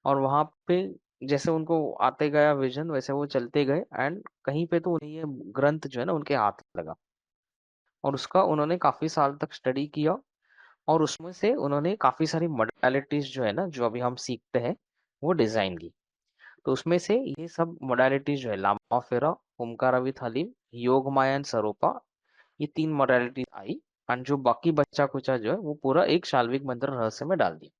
और वहां पे जैसे उनको आते गया विजन, वैसे वो चलते गए, एंड कहीं पे तो उन्हें ये ग्रंथ जो है ना उनके हाथ लगा, और उसका उन्होंने काफी साल तक स्टडी किया, और उसमें से उन्होंने काफी सारी मोडालिटीज जो है ना, जो अभी हम सीखते हैं, वो डिजाइन की। तो उसमें से ये सब मोडालिटीज जो है, लामा फेरा, ओमकार विथ हलीम, योग माया एंड सरोपा, ये 3 मोडालिटीज आई, एंड जो बाकी बच्चा कुचा जो है, वो पूरा एक शाल्विक मंत्र रहस्य में डाल दिया।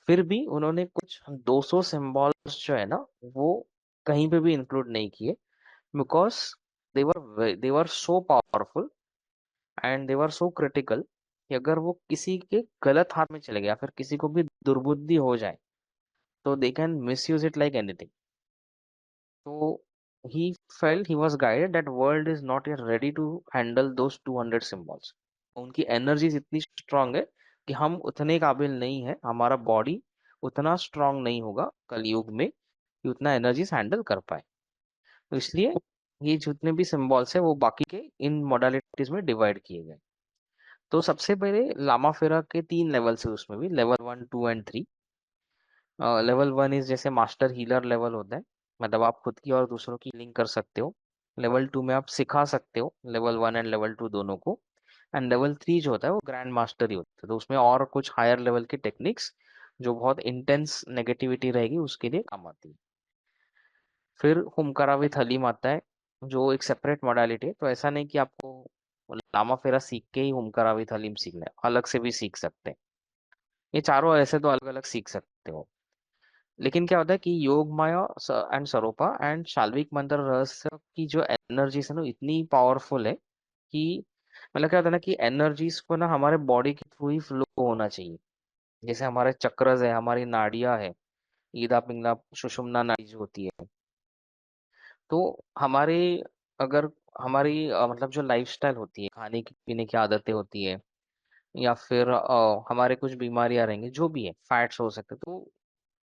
फिर भी उन्होंने कुछ 200 सिंबल्स जो है ना, वो कहीं पे भी इंक्लूड नहीं किए, because they were so powerful and they were so critical कि अगर वो किसी के गलत हाथ में चले गए या फिर किसी को भी दुर्बुद्धि हो जाए तो they can miss use it like anything. तो he felt he was guided that world is not yet ready to handle those 200 symbols। उनकी एनर्जीज इतनी स्ट्रांग है कि हम उतने काबिल नहीं है, हमारा बॉडी उतना स्ट्रांग नहीं होगा कलयुग में कि उतना एनर्जीज हैंडल कर पाए। तो इसलिए ये जितने भी सिंबल्स है वो बाकी के इन मॉडलिटीज में डिवाइड किए गए। तो सबसे पहले लामा फेरा के 3 लेवल्स है, उसमें भी लेवल 1, 2 एंड 3। लेवल 1 इज जैसे मास्टर हीलर लेवल होता है, मतलब आप खुद की और दूसरों की हीलिंग कर सकते हो। लेवल 2 में आप सिखा सकते हो लेवल 1 एंड लेवल 2 दोनों को। एंड लेवल 3 जो होता है वो ग्रैंड मास्टर ही होता है, तो उसमें और कुछ हायर लेवल की टेक्निक्स जो बहुत इंटेंस नेगेटिविटी रहेगी उसके लिए काम आती है। फिर हुमकरा विथ हलीम आता है, जो एक सेपरेट मॉडलिटी है। तो ऐसा नहीं कि आपको लामा फेरा सीख के ही हुमकरा विथ हलीम सीखना है, अलग से भी सीख सकते हैं। ये चारों ऐसे तो अलग अलग सीख सकते हो। लेकिन क्या होता है कि योग माया एंड सरोपा एंड शाल्विक मंत्र रहस्य की जो एनर्जीज है ना इतनी पावरफुल है कि मतलब क्या होता है ना कि एनर्जीज को ना हमारे बॉडी के थ्रू ही फ्लो होना चाहिए। जैसे हमारे चक्रस है, हमारी नाड़ियां है, ईदा पिंगला सुषुम्ना नाड़ी जो होती है। तो हमारे अगर हमारी मतलब जो लाइफस्टाइल होती है, खाने की पीने की आदतें होती है, या फिर हमारे कुछ बीमारियां रहेंगी, जो भी है, फैट्स हो सकते हैं, तो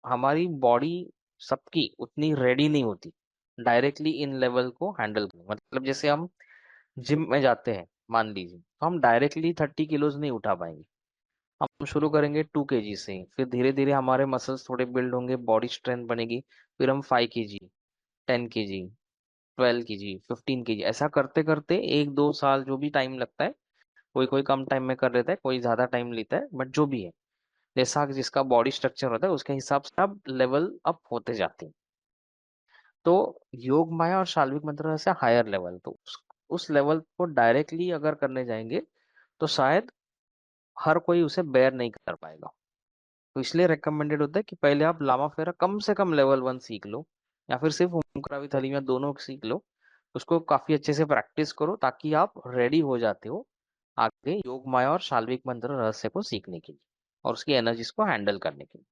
हमारी बॉडी सबकी उतनी रेडी नहीं होती डायरेक्टली इन लेवल को हैंडल करने। मतलब जैसे हम जिम में जाते हैं मान लीजिए, तो हम डायरेक्टली 30 किलोज नहीं उठा पाएंगे। हम शुरू करेंगे 2 kg से, फिर धीरे धीरे हमारे मसल्स थोड़े बिल्ड होंगे, बॉडी स्ट्रेंथ बनेगी, फिर हम 5 kg, 10 kg, 12 kg, 15 kg, ऐसा करते करते 1-2 साल जो भी टाइम लगता है, कोई कोई कम टाइम में कर लेता है, कोई ज्यादा टाइम लेता है, बट जो भी है जैसा जिसका बॉडी स्ट्रक्चर होता है उसके हिसाब से आप लेवल अप होते जाते हैं। तो योग माया और शाल्विक मंत्र से हायर लेवल, तो उस लेवल को डायरेक्टली अगर करने जाएंगे तो शायद हर कोई उसे बेयर नहीं कर पाएगा। तो इसलिए रेकमेंडेड होता है कि पहले आप लामा फेरा कम से कम लेवल 1 सीख लो, या फिर सिर्फ ओमकारावी थाली में दोनों सीख लो। उसको काफी अच्छे से प्रैक्टिस करो ताकि आप रेडी हो जाते हो आगे योग माया और शाल्विक मंत्र रहस्य को सीखने के लिए और उसकी एनर्जीज को हैंडल करने के लिए।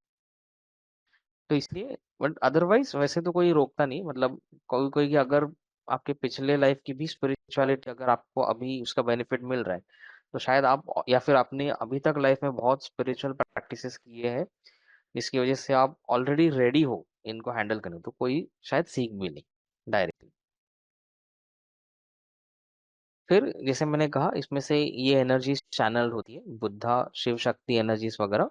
तो इसलिए बट अदरवाइज वैसे तो कोई रोकता नहीं, मतलब कोई कोई कि अगर आपके पिछले लाइफ की भी स्पिरिचुअलिटी अगर आपको अभी उसका बेनिफिट मिल रहा है तो शायद आप, या फिर आपने अभी तक लाइफ में बहुत स्पिरिचुअल प्रैक्टिसेस किए हैं जिसकी वजह से आप ऑलरेडी रेडी हो इनको हैंडल करने, तो कोई शायद सीख भी नहीं डायरेक्टली। फिर जैसे मैंने कहा इसमें से ये एनर्जीज चैनल होती है, बुद्धा शिव शक्ति एनर्जीज वगैरह।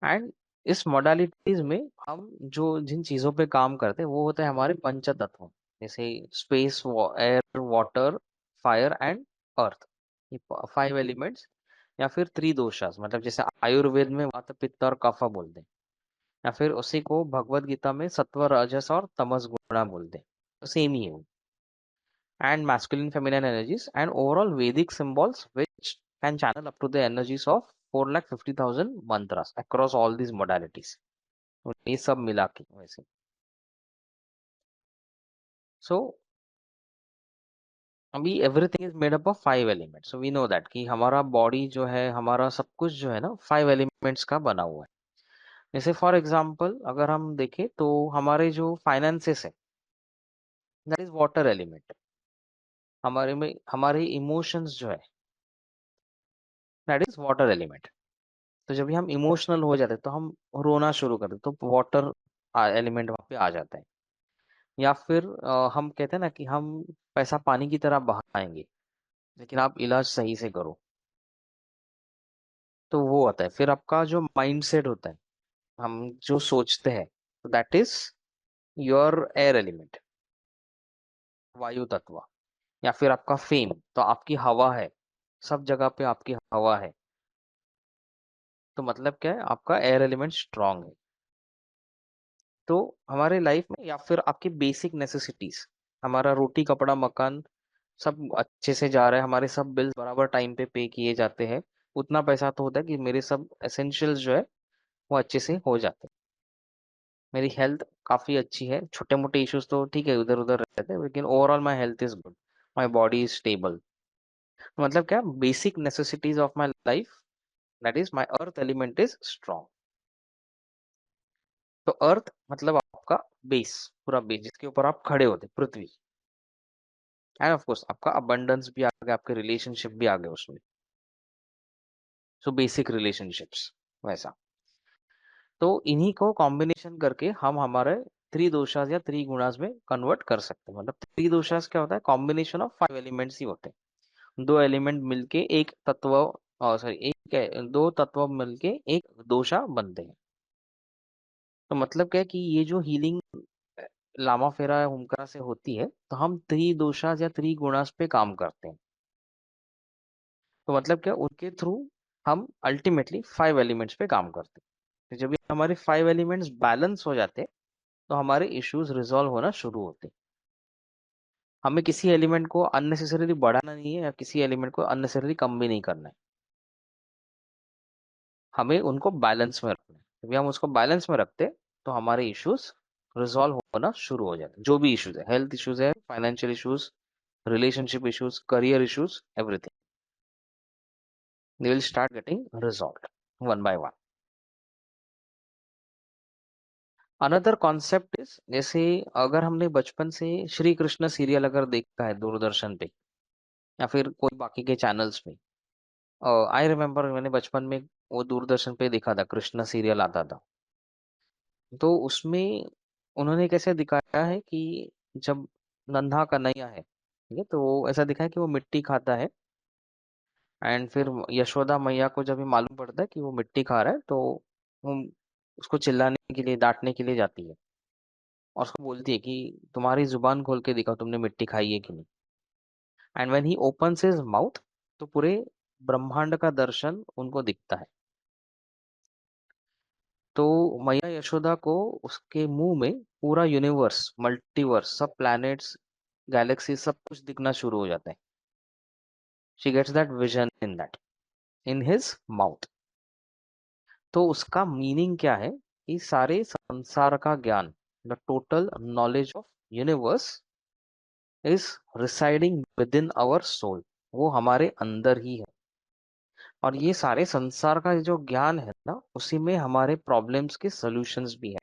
एंड इस मोडालिटीज में हम जो जिन चीजों पे काम करते हैं वो होते हैं हमारे पंच तत्व, जैसे space, air, water, fire and earth, ये 5 एलिमेंट्स। या फिर त्रिदोषास, मतलब जैसे आयुर्वेद में वात पित्त और कफ बोलते हैं, या फिर उसी को भगवत गीता में सत्व रजस और तमस गुणा बोलते हैं, तो सेम ही है वो। And masculine feminine energies and overall Vedic symbols which can channel up to the energies of 4,50,000 mantras across all these modalities। तो ये सब मिला के वैसे। सो अभी everything is made up of 5 elements, so we know that कि हमारा body जो है, हमारा सब कुछ जो है ना 5 एलिमेंट्स का बना हुआ है। जैसे फॉर एग्जाम्पल अगर हम देखें तो हमारे जो फाइनेंसेस है दैट इज वाटर एलिमेंट। हमारे में हमारे इमोशंस जो है दैट इज वाटर एलिमेंट। तो जब भी हम इमोशनल हो जाते हैं तो हम रोना शुरू कर देते, तो वाटर एलिमेंट वहां पे आ जाता है। या फिर हम कहते हैं ना कि हम पैसा पानी की तरह बहाएंगे, लेकिन आप इलाज सही से करो, तो वो आता है। फिर आपका जो माइंड सेट होता है, हम जो सोचते हैं, तो that is your air element, वायु तत्व। या फिर आपका फेम, तो आपकी हवा है, सब जगह पे आपकी हवा है, तो मतलब क्या है, आपका एयर एलिमेंट स्ट्रांग है। तो हमारे लाइफ में या फिर आपकी बेसिक नेसेसिटीज, हमारा रोटी कपड़ा मकान सब अच्छे से जा रहा है, हमारे सब बिल्स बराबर टाइम पे पे किए जाते हैं, उतना पैसा तो होता है कि मेरे सब एसेंशियल्स जो है वो अच्छे से हो जाते हैं। मेरी हेल्थ काफी अच्छी है। छोटे मोटे इश्यूज तो ठीक है उधर उधर रहते हैं, लेकिन overall my health is good, my body is stable. मतलब क्या, basic necessities of my life, that is my earth element is strong. तो अर्थ मतलब आपका बेस, पूरा बेस जिसके ऊपर आप खड़े होते, पृथ्वी। एंड ऑफ कोर्स आपका अबंडेंस भी आ गया, आपके रिलेशनशिप भी आ गए उसमें। सो बेसिक रिलेशनशिप्स वैसा। तो इन्हीं को कॉम्बिनेशन करके हम हमारे त्रिदोषास या त्रिगुणास में कन्वर्ट कर सकते हैं। मतलब त्रिदोषास क्या होता है, कॉम्बिनेशन ऑफ 5 एलिमेंट्स ही होते हैं। दो एलिमेंट मिलके एक तत्व, सॉरी दो तत्व मिलके एक दोषा बनते हैं। तो मतलब क्या है कि ये जो हीलिंग लामा फेरा या हुमकरा से होती है, तो हम त्रिदोषास या त्रिगुणास पे काम करते हैं। तो मतलब क्या, उनके थ्रू हम अल्टीमेटली 5 एलिमेंट्स पे काम करते हैं। तो जब ये हमारे 5 एलिमेंट्स बैलेंस हो जाते हैं, तो हमारे इश्यूज रिजॉल्व होना शुरू होते हैं। हमें किसी एलिमेंट को अननेसेसरीली बढ़ाना नहीं है, या किसी एलिमेंट को अननेसेसरीली कम भी नहीं करना है। हमें उनको बैलेंस में रखना है। जब हम उसको बैलेंस में रखते हैं, तो हमारे इश्यूज रिजॉल्व होना शुरू हो जाते हैं। जो भी इश्यूज है, हेल्थ इश्यूज है, financial issues, relationship issues, career issues, everything, they will start getting resolved one by one. Another concept is, जैसे अगर हमने बचपन से श्री कृष्ण सीरियल अगर देखा है दूरदर्शन पे, या फिर कोई बाकी के चैनल्स पे, आई रिमेम्बर मैंने बचपन में वो दूरदर्शन पे देखा था, कृष्ण सीरियल आता था। तो उसमें उन्होंने कैसे दिखाया है कि जब नन्हा कन्हैया है, ठीक है, तो वो ऐसा दिखा है कि वो मिट्टी खाता है। एंड फिर यशोदा मैया को जब ये मालूम पड़ता है कि वो मिट्टी खा रहा है, तो वो उसको चिल्लाने के लिए, डांटने के लिए जाती है, और उसको बोलती है कि तुम्हारी जुबान खोल के दिखाओ, तुमने मिट्टी खाई है कि नहीं। And when he opens his mouth, तो पूरे ब्रह्मांड का दर्शन उनको दिखता है। तो मैया यशोदा को उसके मुंह में पूरा यूनिवर्स, मल्टीवर्स, सब प्लैनेट्स, गैलेक्सी, सब कुछ दिखना शुरू हो जाता है। She gets that vision in that, in his mouth. तो उसका मीनिंग क्या है कि सारे संसार का ज्ञान, the total knowledge of universe is residing within our soul, वो हमारे अंदर ही है। और ये सारे संसार का जो ज्ञान है ना, उसी में हमारे प्रॉब्लम्स के सॉल्यूशंस भी है।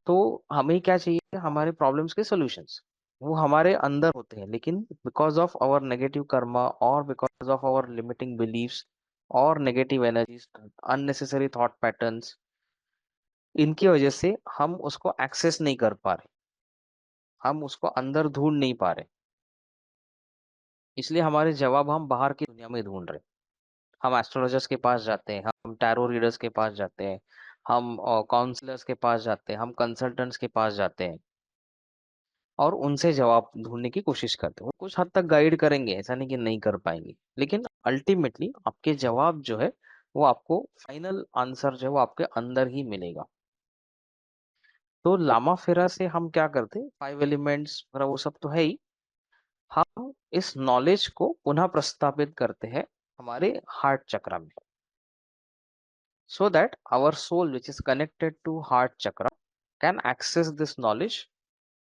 तो हमें क्या चाहिए, हमारे प्रॉब्लम्स के सॉल्यूशंस वो हमारे अंदर होते हैं, लेकिन because of our negative karma, और because of our limiting beliefs, और negative energies, unnecessary thought patterns, इनकी वजह से हम उसको एक्सेस नहीं कर पा रहे, हम उसको अंदर ढूंढ नहीं पा रहे। इसलिए हमारे जवाब हम बाहर की दुनिया में ढूंढ रहे। हम एस्ट्रोलॉजर्स के पास जाते हैं, हम टैरो रीडर्स के पास जाते हैं, हम काउंसलर्स के पास जाते हैं, हम कंसल्टेंट्स के पास जाते हैं, और उनसे जवाब ढूंढने की कोशिश करते हैं। वो कुछ हद तक गाइड करेंगे, ऐसा नहीं कि नहीं कर पाएंगे, लेकिन अल्टीमेटली आपके जवाब जो है, वो आपको फाइनल आंसर जो है वो आपके अंदर ही मिलेगा। तो लामा फेरा से हम क्या करते हैं, 5 एलिमेंट्स वो सब तो है ही, हम इस नॉलेज को पुनः प्रस्तापित करते हैं हमारे हार्ट चक्र में, so that our soul which is connected to heart chakra can access this knowledge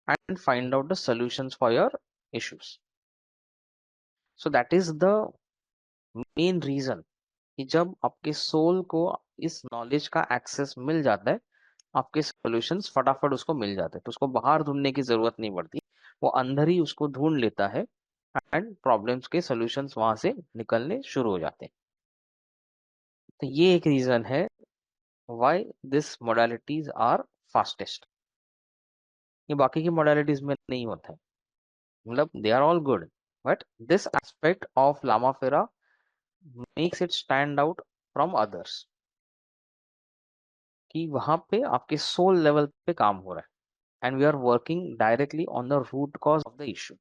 and find out the solutions for your issues. So that is the main reason कि जब आपके सोल को इस नॉलेज का access मिल जाता है, आपके solutions फटाफट उसको मिल जाते हैं, तो उसको बाहर ढूंढने की जरूरत नहीं पड़ती, वो अंदर ही उसको ढूंढ लेता है। एंड प्रॉब्लम्स के सॉल्यूशंस वहां से निकलने शुरू हो जाते हैं। तो ये एक रीजन है why this modalities are fastest. ये बाकी की मोडालिटीज में नहीं होता है। मतलब they are all good, but this aspect of Lama Fera makes it stand out from others, कि वहां पे आपके सोल लेवल पे काम हो रहा है, and we are working directly on the root cause of the issue,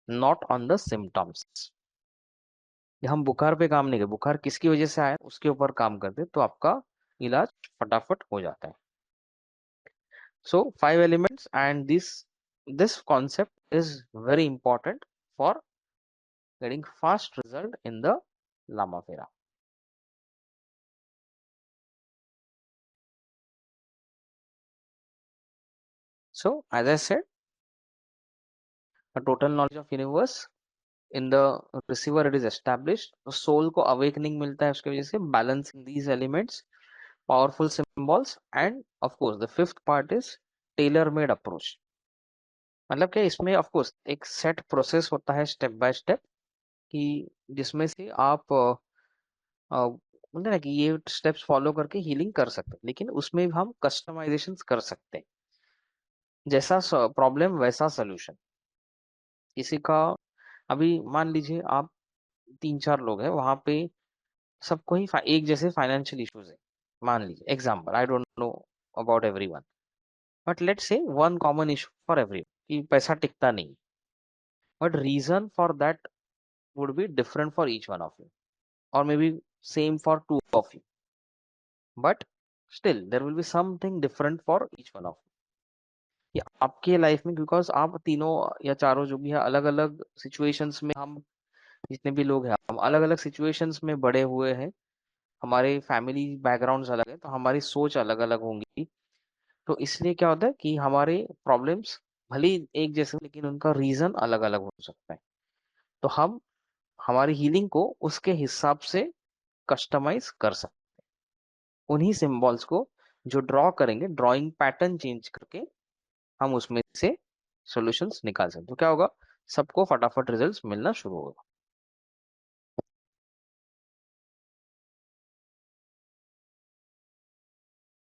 not on the symptoms. हम बुखार पे काम नहीं करते, बुखार किसकी वजह से आया उसके ऊपर काम करते, तो आपका इलाज फटाफट हो जाता है। सो 5 elements and this concept is very important for getting fast result in the Lama Fera. So as I said, total knowledge of universe in the receiver it is established, तो सोल को अवेकनिंग मिलता है उसकी वजह से, balancing these elements, powerful symbols, and of course the fifth part is tailor made approach. मतलब क्या, इसमें ऑफ कोर्स एक सेट प्रोसेस होता है स्टेप बाय स्टेप, कि जिसमें से आप बोलते हैं ना कि ये स्टेप्स फॉलो करके हीलिंग कर सकते हैं, लेकिन उसमें भी हम कस्टमाइजेशन कर सकते हैं, जैसा प्रॉब्लम वैसा सोल्यूशन। किसी का, अभी मान लीजिए आप 3-4 लोग हैं वहां पे, सबको ही एक जैसे फाइनेंशियल इश्यूज है, मान लीजिए example, I don't know about everyone, but let's say one common issue for every, कि पैसा टिकता नहीं, but reason for that would be different for each one of you, or maybe same for two of you, but still there will be something different for each one of you, कि आपके life में, because आप तीनों या चारों जो भी है अलग अलग सिचुएशंस में, हम जितने भी लोग हैं हम अलग अलग सिचुएशंस में बड़े हुए हैं, हमारे फैमिली बैकग्राउंड्स अलग है, तो हमारी सोच अलग अलग होंगी, तो इसलिए क्या होता है कि हमारे प्रॉब्लम्स भले ही एक जैसे हो, लेकिन उनका रीजन अलग अलग हो सकता है, तो हम हमारी हीलिंग को उसके हिसाब से कस्टमाइज कर सकते हैं। उन्हीं सिंबल्स को जो ड्रॉ करेंगे, ड्राइंग पैटर्न चेंज करके हम उसमें से सॉल्यूशंस निकाल सकते हैं, तो क्या होगा, सबको फटाफट रिजल्ट्स मिलना शुरू होगा।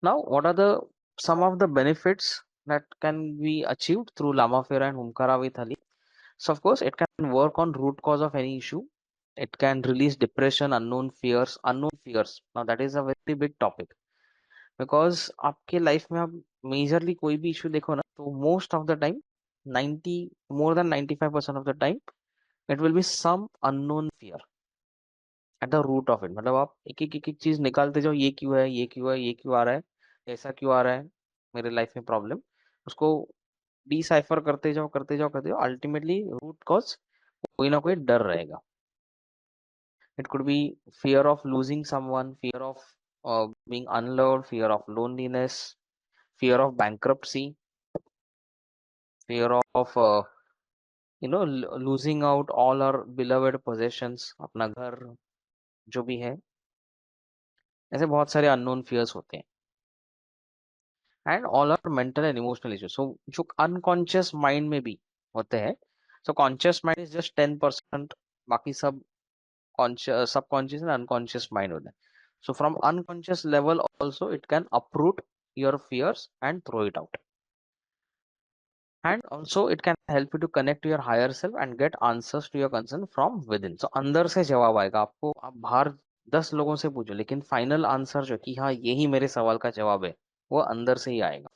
Now what are the some of the benefits that can be achieved through Lamafera and Humkara with Ali? So of course it can work on root cause of any issue. It can release depression, unknown fears, now that is a very big topic, because आपके life में आप majorly कोई भी issue देखो ना, तो most of the time 90, more than 95% of the time it will be some unknown fear at the root of it. मतलब आप एक एक चीज निकालते जाओ, ये क्यों है, ये क्यों है, ये क्यों आ रहा है, ऐसा क्यों आ रहा है मेरे लाइफ में प्रॉब्लम, उसको डिसाइफर करते जाओ करते जाओ करते जाओ, अल्टीमेटली रूट कॉज कोई ना कोई डर रहेगा। It could be fear of losing someone, fear of being unloved, fear of loneliness, fear of bankruptcy, fear of losing out all our beloved possessions, अपना घर जो भी है, ऐसे बहुत सारे अननोन फियर्स होते हैं, and all are mental and emotional issues, so जो अनकॉन्शियस माइंड में भी होते हैं। So conscious mind is just 10%, बाकी सब conscious, subconscious and unconscious mind होता है। So from unconscious level also it can uproot your fears and throw it out, and also it can help you to connect to your higher self and get answers to your concern from within. So अंदर से जवाब आएगा आपको, आप बाहर 10 लोगों से पूछो, लेकिन फाइनल आंसर जो कि हाँ यही मेरे सवाल का जवाब है, वो अंदर से ही आएगा।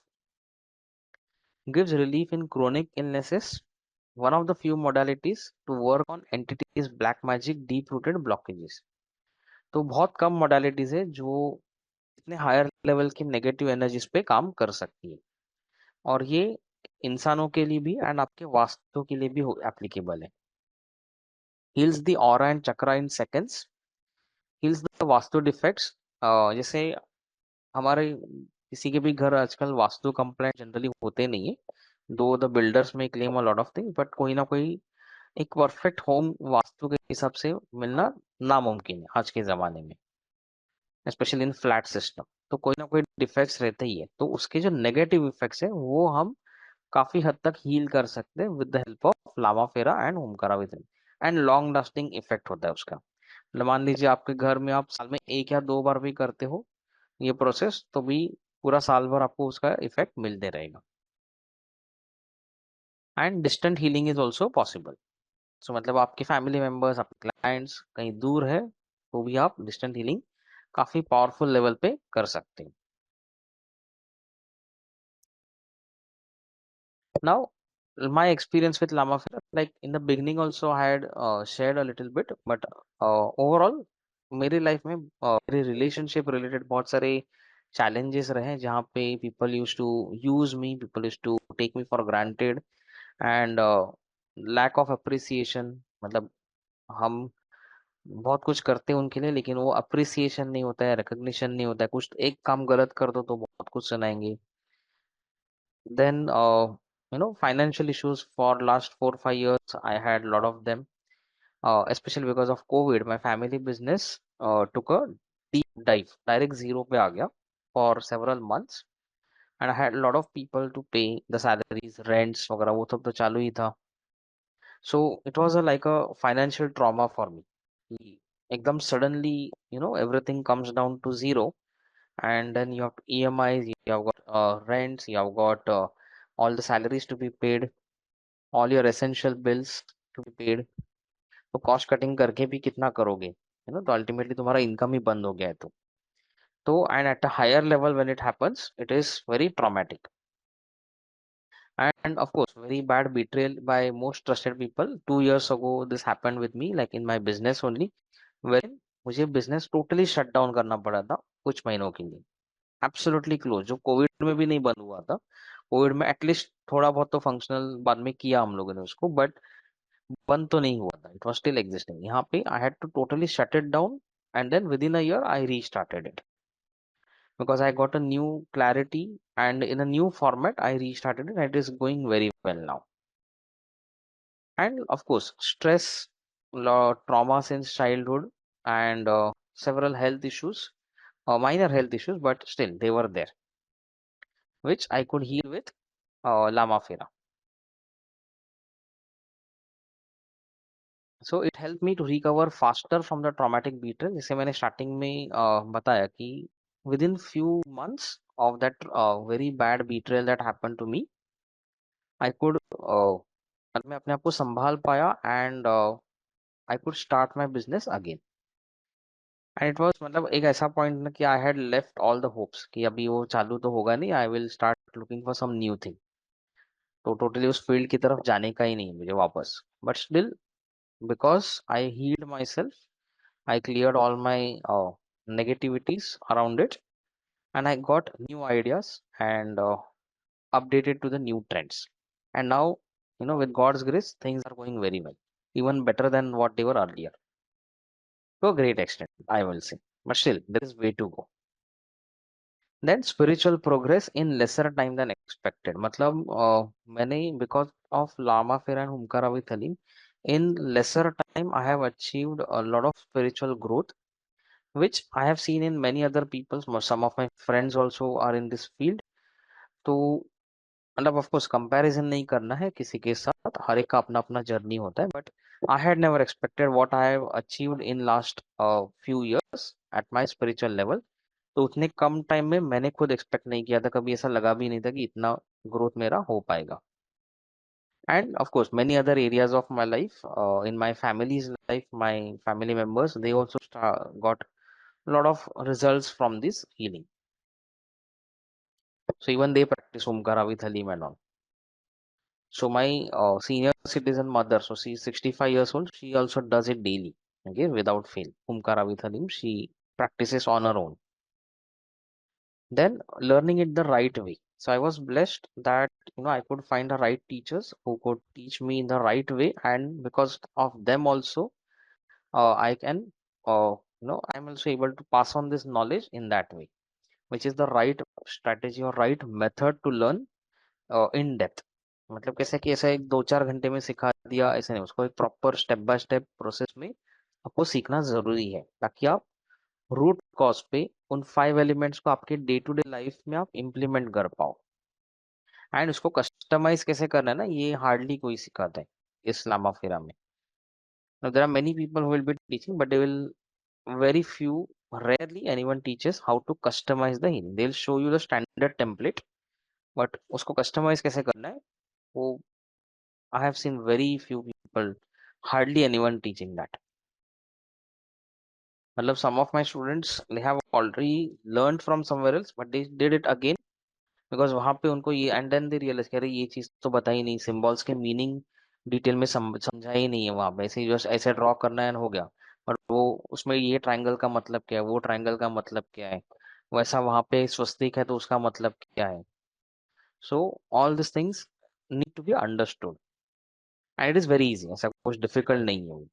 Gives relief in chronic illnesses, one of the few modalities to work on entities black magic deep rooted blockages। तो बहुत कम modalities है जो इतने हायर लेवल की नेगेटिव एनर्जीज पे काम कर सकती है, और ये इंसानों के लिए भी एंड आपके वास्तु के लिए भी एप्लीकेबल है। heals the aura and chakra in seconds, heals the vastu defects. जैसे हमारे किसी के भी घर आजकल वास्तु कंप्लेंट जनरली होते नहीं है, दो द बिल्डर्स में claim a lot of thing, but कोई ना कोई एक परफेक्ट होम वास्तु के हिसाब से मिलना नामुमकिन है आज के जमाने में, स्पेशली इन फ्लैट सिस्टम। तो कोई ना कोई डिफेक्ट्स रहते ही है, तो उसके जो नेगेटिव इफेक्ट्स है वो हम काफी हद तक हील कर सकते हैं with the help of Lama Fera and Omkara with, and long lasting effect होता है उसका। मतलब मान लीजिए आपके घर में आप साल में 1 या 2 बार भी करते हो ये प्रोसेस, तो भी पूरा साल भर आपको उसका इफेक्ट मिलते रहेगा। And distant healing is also possible. So मतलब आपके फैमिली मेंबर्स, आपके क्लाइंट्स कहीं दूर है, तो भी आप डिस्टेंट हीलिंग काफी पावरफुल लेवल पे कर सकते हैं। Now, my experience with Lama Fera, like in the beginning also I had shared a little bit, but overall मेरी लाइफ में मेरे रिलेशनशिप रिलेटेड बहुत सारे challenges रहे, जहाँ पे people used to use me, people used to take me for granted, and lack of appreciation, मतलब हम बहुत कुछ करते हैं उनके लिए, लेकिन वो अप्रिसिएशन नहीं होता है, रिकग्निशन नहीं होता है, कुछ एक काम गलत कर दो तो बहुत कुछ सुनाएंगे। Then, financial issues for last 4 5 years, I had a lot of them. Especially because of COVID, my family business took a deep dive, direct zero पे आ गया for several months, and I had a lot of people to pay the salaries, rents वगैरह वो सब तो चालू ही था. So it was like a financial trauma for me. कि एकदम suddenly, everything comes down to zero, and then you have EMIs, you have got rents, you have got all the salaries to be paid, all your essential bills to be paid. तो cost cutting करके भी कितना करोगे, तो ultimately तुम्हारा income ही बंद हो गया है तो and at a higher level when it happens it is very traumatic. And of course, very bad betrayal by most trusted people. 2 years ago, this happened with me, like in my business only, wherein मुझे business totally shut down करना पड़ा था कुछ महीनों के लिए. Absolutely close, जो Covid में भी नहीं बंद हुआ था. कोविड में एटलीस्ट थोड़ा बहुत तो फंक्शनल बाद में किया हम लोगों ने उसको, बट बंद तो नहीं हुआ था. It was still existing. यहाँ पे I had to totally shut it down, and then within a year I restarted it because I got a new clarity, and in a new format I restarted it, and it is going very well now. And of course, stress, trauma since childhood, and several health issues, minor health issues, but still they were there, which I could heal with Lama Fera. So it helped me to recover faster from the traumatic betrayal. जैसे मैंने starting में बताया कि within few months of that very bad betrayal that happened to me, I could मैं अपने आप को संभाल पाया, and I could start my business again. And it was मतलब एक ऐसा पॉइंट ना कि I had left all the hopes कि अभी वो चालू तो होगा नहीं, I will start looking for some new thing. तो टोटली उस फील्ड की तरफ जाने का ही नहीं है मुझे वापस. But still, because I healed myself, I cleared all my negativities around it, and I got new ideas, and updated to the new trends. And now, with God's grace, things are going very well, even better than what they were earlier. To a great extent, I will say. But still, there is way to go. Then spiritual progress in lesser time than expected. मतलब मैंने because of Lama Fera and Humkara with Halim, in lesser time I have achieved a lot of spiritual growth, which I have seen in many other people. Some of my friends also are in this field. तो मतलब of course comparison नहीं करना है किसी के साथ, हर एक का अपना अपना जर्नी होता है. But I had never expected what I have achieved in last few years at my spiritual level. तो उतने कम टाइम में मैंने खुद एक्सपेक्ट नहीं किया था, कभी ऐसा लगा भी नहीं था कि इतना ग्रोथ मेरा हो पाएगा. And of course, many other areas of my life, in my family's life, my family members, they also got a lot of results from this healing. So even they practice Omkara with Halim and all. So my senior citizen mother, so she's 65 years old, she also does it daily, okay, without fail. Omkara with Halim, she practices on her own. Then learning it the right way. So I was blessed that I could find the right teachers who could teach me in the right way, and because of them also, I can, I'm also able to pass on this knowledge in that way, which is the right strategy or right method to learn in depth. मतलब कैसे कि ऐसा एक 2 4 घंटे में सिखा दिया ऐसे नहीं, उसको एक proper step by step process में आपको सीखना जरूरी है, ताकि आप रूट कॉज पे उन 5 एलिमेंट्स को आपके डे टू डे लाइफ में आप इम्प्लीमेंट कर पाओ. एंड उसको कस्टमाइज कैसे करना है ना, ये हार्डली कोई सिखाता है इस लामा फेरा में. There are many people who will be teaching, but they will very few, rarely anyone teaches how to customize the healing. They'll show you the standard template, but उसको customize कैसे करना है वो I have seen very few people, hardly anyone teaching that. मतलब some of my students, they have already learned from somewhere else, but they did it again because वहां पे उनको ये, and then they realize कि अरे ये चीज तो बता ही नहीं, सिंबल्स के मीनिंग डिटेल में समझा ही नहीं है वहां पे, ऐसे जस्ट ऐसे ड्रॉ करना है हो गया. और वो उसमें ये ट्रायंगल का मतलब क्या है, वो ट्रायंगल का मतलब क्या है, वैसा वहां पे स्वस्तिक है तो उसका मतलब क्या है. So all this things need to be understood, and it is very easy, ऐसा कुछ डिफिकल्ट नहीं है.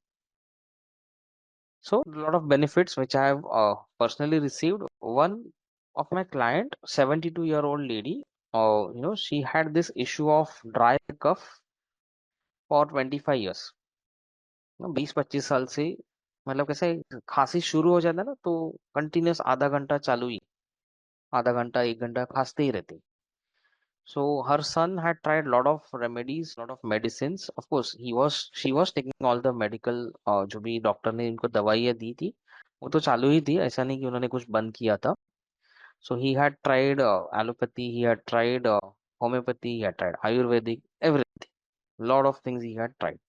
So a lot of benefits which I have personally received. One of my client, 72-year-old lady. she had this issue of dry cough for 25 years. 20-25 साल से, मतलब कैसे खांसी शुरू हो जाता है ना, तो कंटिन्यूस आधा घंटा चालू ही, आधा घंटा 1 घंटा खांसते ही रहते. So her son had tried lot of remedies, lot of medicines. Of course, she was taking all the medical, जो भी डॉक्टर ने इनको दवाइयाँ दी थी, वो तो चालू ही थी. ऐसा नहीं कि उन्होंने कुछ बंद किया था. So he had tried allopathy, he had tried homeopathy, he had tried Ayurvedic, everything. Lot of things he had tried.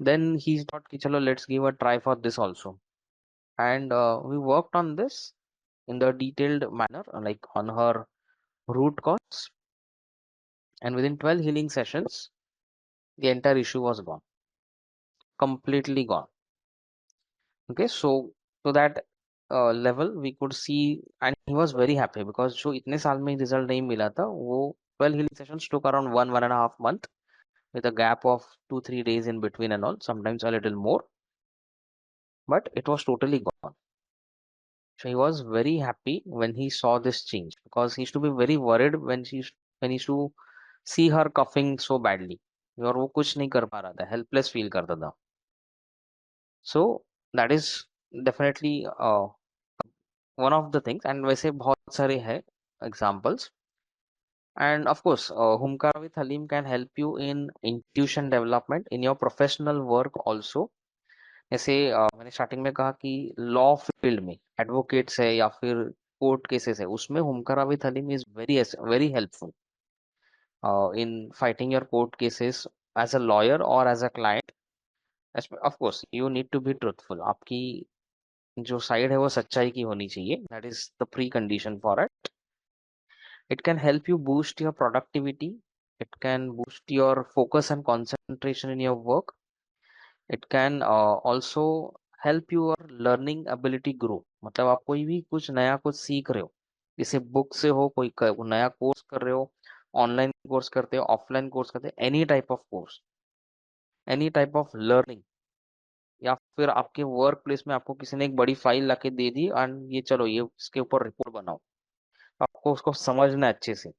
Then he thought, कि चलो let's give a try for this also. And we worked on this in the detailed manner, like on her root cause. And within 12 healing sessions, the entire issue was gone, completely gone. Okay, so to that level we could see, and he was very happy because जो इतने साल में result नहीं मिला था, वो 12 healing sessions took around 1.5 month with a gap of 2-3 days in between and all, sometimes a little more, but it was totally gone. So he was very happy when he saw this change, because he used to be very worried when he used to see her coughing so badly, और वो कुछ नहीं कर पा रहा था, helpless feel करता था. So that is definitely one of the things, and वैसे बहुत सारे हैं examples. And of course, Humkara with Halim can help you in intuition development in your professional work also. जैसे मैंने स्टार्टिंग में कहा कि लॉ फील्ड में एडवोकेट्स है या फिर कोर्ट केसेस है, उसमें Humkara with Haleem is very very helpful in fighting your court cases as a lawyer और as a client. Of course you need to be truthful, आपकी जो साइड है वो सच्चाई की होनी चाहिए, that is the precondition for it. It can help you boost your productivity. It can boost your focus and concentration in your work. It can also help your learning ability grow. मतलब आप कोई भी कुछ नया कुछ सीख रहे हो, जैसे बुक से हो, कोई नया कोर्स कर रहे हो, ऑनलाइन कोर्स करते हो, ऑफलाइन कोर्स करते हो, any type of course, any type of learning, या फिर आपके वर्क प्लेस में आपको किसी ने एक बड़ी फाइल लाके दे दी एंड ये चलो ये इसके ऊपर रिपोर्ट बनाओ, आपको उसको समझना है अच्छे से.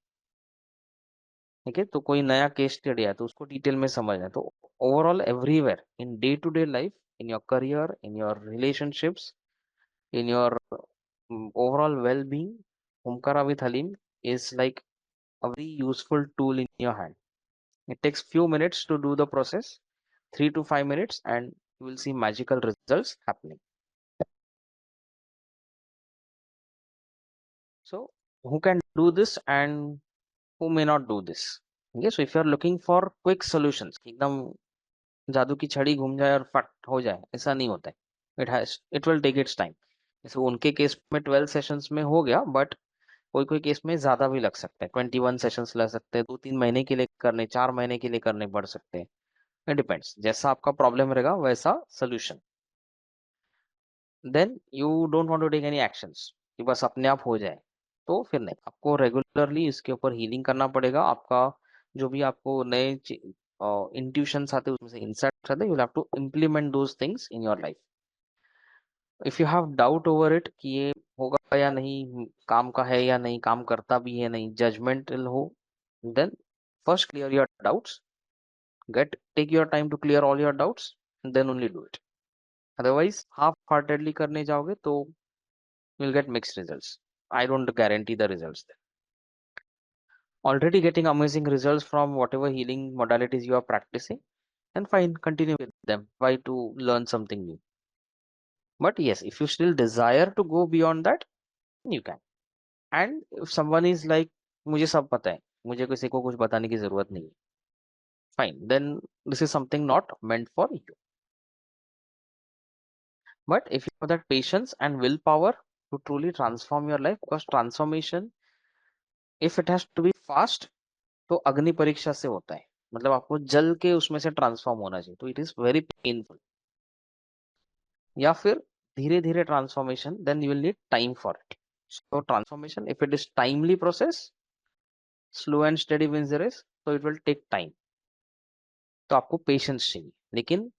ठीक है, तो कोई नया केस स्टडी है तो उसको डिटेल में समझना है. तो overall everywhere in day to day life, in your career, in your relationships, in your overall well-being, Omkara with Halim is like a very useful tool in your hand. It takes few minutes to do the process, 3 to 5 minutes, and you will see magical results happening. So, who can do this and who may not do this? Okay, so if you are looking for quick solutions, एकदम जादू की छड़ी घूम जाए और फट हो जाए, ऐसा नहीं होता है. It will take its time. जैसे उनके केस में 12 सेशंस में हो गया, बट कोई कोई केस में ज्यादा भी लग सकता है, 21 सेशंस लग सकते हैं, 2-3 महीने के लिए करने, 4 महीने के लिए करने पड़ सकते हैं. इट डिपेंड्स, जैसा आपका प्रॉब्लम रहेगा वैसा solution. Then you don't want to take any actions कि बस अपने आप हो जाए, तो फिर नहीं, आपको रेगुलरली इसके ऊपर हीलिंग करना पड़ेगा. आपका जो भी आपको नए इंट्यूशंस आते हैं, उसमें से इंसाइट्स आते हैं, you have to implement those things in your life. If you have doubt over it कि ये होगा या नहीं, काम का है या नहीं, काम करता भी है नहीं, जजमेंटल हो, then first clear your doubts, take your time to clear all your doubts, and then only do it. Otherwise half heartedly करने जाओगे तो you'll get mixed results. I don't guarantee the results there. Already getting amazing results from whatever healing modalities you are practicing, then fine, continue with them. Why to learn something new? But yes, if you still desire to go beyond that, you can. And if someone is like, मुझे सब पता है, मुझे किसी को कुछ बताने की जरूरत नहीं है, fine, then this is something not meant for you. But if you have that patience and willpower to truly transform your life, because transformation, if it has to be fast, तो अग्नि परीक्षा से होता है, मतलब आपको जल के उसमें से ट्रांसफॉर्म होना चाहिए, तो इट इज वेरी पेनफुल. या फिर धीरे धीरे transformation, then you will need time for it. So transformation, if it is timely process, slow and steady wins the race, तो इट विल टेक टाइम. तो आपको पेशेंस चाहिए, लेकिन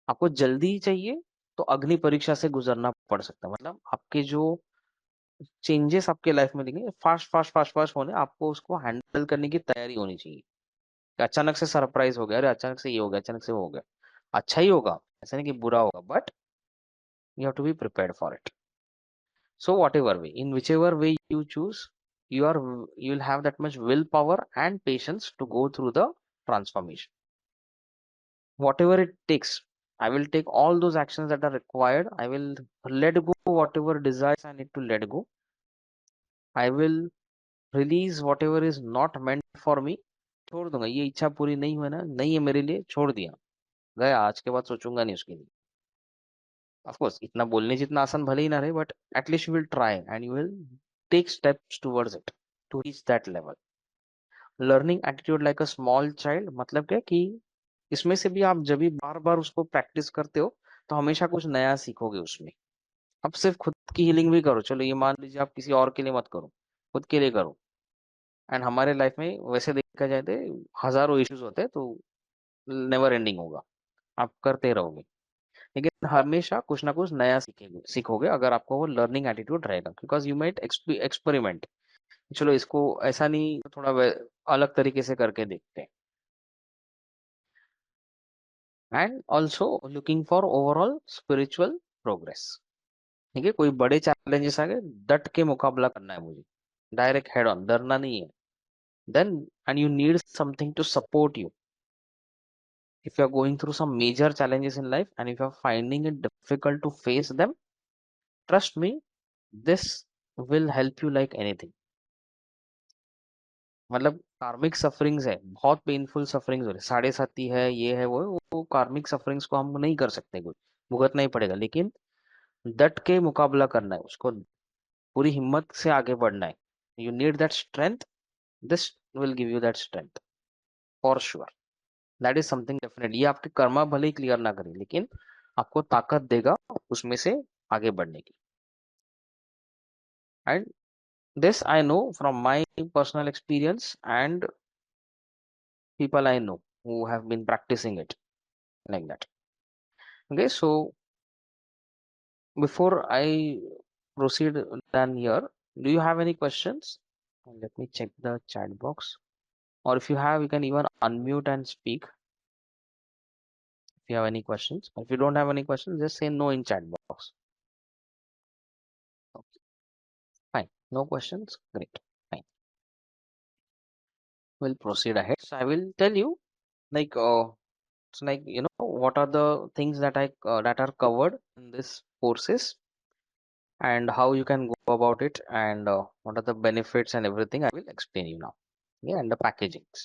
आपको जल्दी चाहिए तो अग्नि परीक्षा से गुजरना पड़ सकता है. मतलब आपके जो चेंजेस आपके लाइफ में दिखेंगे, फास्ट फास्ट फास्ट फास्ट होने, आपको उसको हैंडल करने की तैयारी होनी चाहिए। कि अचानक से सरप्राइज हो गया, अरे अचानक से ये हो गया, अचानक से वो हो गया, अच्छा ही होगा, ऐसा नहीं कि बुरा होगा, but you have to be prepared for it. So whatever way, in whichever way you choose, you will have that much willpower and patience to go through the transformation. Whatever it takes, I will take all those actions that are required. I will let go whatever desires I need to let go. I will release whatever is not meant for me. छोड़ दूंगा, ये इच्छा पूरी नहीं हुई ना, नहीं है मेरे लिए, छोड़ दिया, गया, आज के बाद सोचूंगा नहीं उसके लिए। ऑफ कोर्स इतना बोलने जितना आसान भले ही ना रहे, but at least you will try and you will take steps towards it to reach that level. Learning attitude like a small child मतलब क्या कि इसमें से भी आप जब भी बार बार उसको प्रैक्टिस करते हो तो हमेशा कुछ नया सीखोगे उसमें। अब सिर्फ खुद की हीलिंग भी करो, चलो ये मान लीजिए आप किसी और के लिए मत करो, खुद के लिए करो। एंड हमारे लाइफ में वैसे देखा जाए तो हजारों इश्यूज होते हैं, तो नेवर एंडिंग होगा, आप करते रहोगे, लेकिन हमेशा कुछ ना कुछ नया सीखेंगे सीखोगे अगर आपको वो लर्निंग एटीट्यूड रहेगा, बिकॉज यू माइट एक्सपेरिमेंट, चलो इसको ऐसा नहीं थोड़ा अलग तरीके से करके देखते हैं। And also looking for overall spiritual progress. ठीक है, कोई बड़े चैलेंजेस आ गए, डट के मुकाबला करना है मुझे, डायरेक्ट हेड ऑन, डरना नहीं है। Then and you need something to support you if you are going through some major challenges in life and if you are finding it difficult to face them, trust me, this will help you like anything। मतलब कार्मिक sufferings है, बहुत painful sufferings हो रही, साढ़े साथी है, ये है वो कार्मिक सफरिंग्स को हम नहीं कर सकते, कुछ भुगतना ही पड़ेगा, लेकिन डट के मुकाबला करना है उसको, पूरी हिम्मत से आगे बढ़ना है। You need that strength, this will give you that strength for sure. That is something definite, ये आपके कर्मा भले ही क्लियर ना करे, लेकिन आपको ताकत देगा उसमें से आगे बढ़ने की। And this I know from my personal experience and people I know who have been practicing it like that। Okay, so before I proceed than here, do you have any questions? Let me check the chat box. Or if you have, you can even unmute and speak if you have any questions. If you don't have any questions, just say no in chat box. Okay, fine. No questions? Great. Fine. We'll proceed ahead. So I will tell you like so like what are the things that I that are covered in this courses and how you can go about it and what are the benefits and everything I will explain you now. Yeah, and the packagings.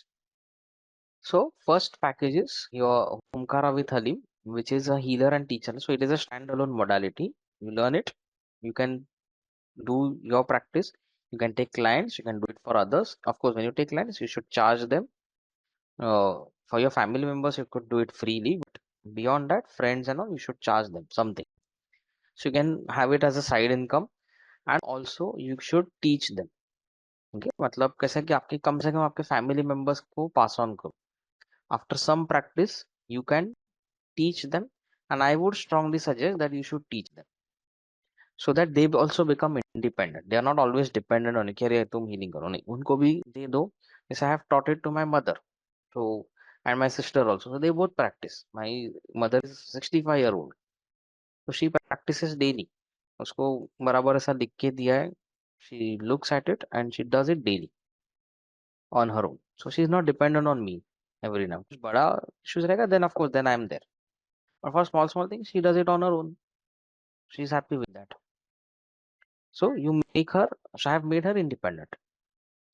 So first package is your Omkara with Halim, which is a healer and teacher. So it is a standalone modality. You learn it, you can do your practice, you can take clients, you can do it for others. Of course, when you take clients, you should charge them. For your family members, you could do it freely, but beyond that, friends and all, you should charge them something. So you can have it as a side income and also you should teach them। Okay, मतलब कैसा कि आपके कम से कम आपके family members को pass on करो। After some practice you can teach them and I would strongly suggest that you should teach them so that they also become independent. They are not always dependent on कि अरे तुम healing करो, नहीं, उनको भी दे दो। जैसे I have taught it to my mother, तो and my sister also, so they both practice. My mother is 65 year old, तो शी प्रैक्टिसेस डेली। उसको बराबर ऐसा लिख के दिया है, she looks at it and she does it daily on her own. So she's not dependent on me every now. If bada issues रहेगा, then of course then I'm there. But for small things, she does it on her own. She's happy with that. So you make her. So I have made her independent.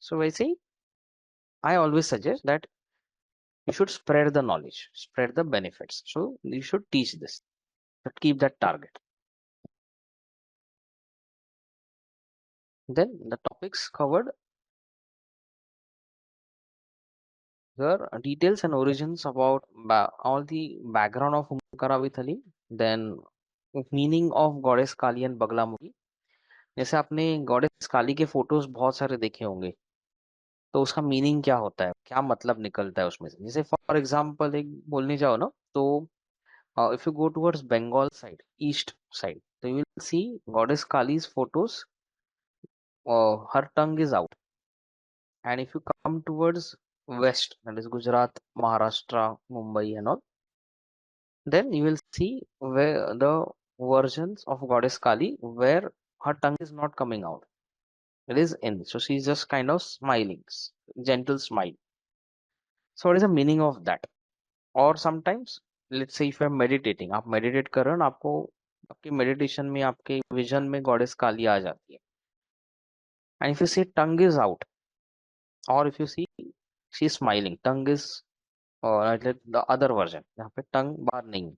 So I say I always suggest that you should spread the knowledge, spread the benefits. So you should teach this, but keep that target. Then the topics covered here, details and origins about all the background of Humkara with Ali, then meaning of goddess Kali and Baglamukhi। जैसे आपने goddess काली के photos बहुत सारे देखे होंगे, तो उसका meaning क्या होता है, क्या मतलब निकलता है उसमें से। जैसे फॉर एग्जांपल एक बोलने जाओ ना, तो if you go towards Bengal side, east side, तो you will see goddess Kali's photos her tongue is out. And if you come towards west, that is Gujarat, Maharashtra, Mumbai and all, then you will see where the versions of goddess Kali where her tongue is not coming out. It is in. So she's just kind of smiling, gentle smile. So what is the meaning of that? Or sometimes, let's say if you are meditating, आप meditate कर रहे हो ना, आपको आपके meditation में आपके vision में goddess काली आ जाती है. And if you see tongue is out, or if you see she's smiling, tongue is like the other version, यहाँ पे tongue बाहर नहीं है.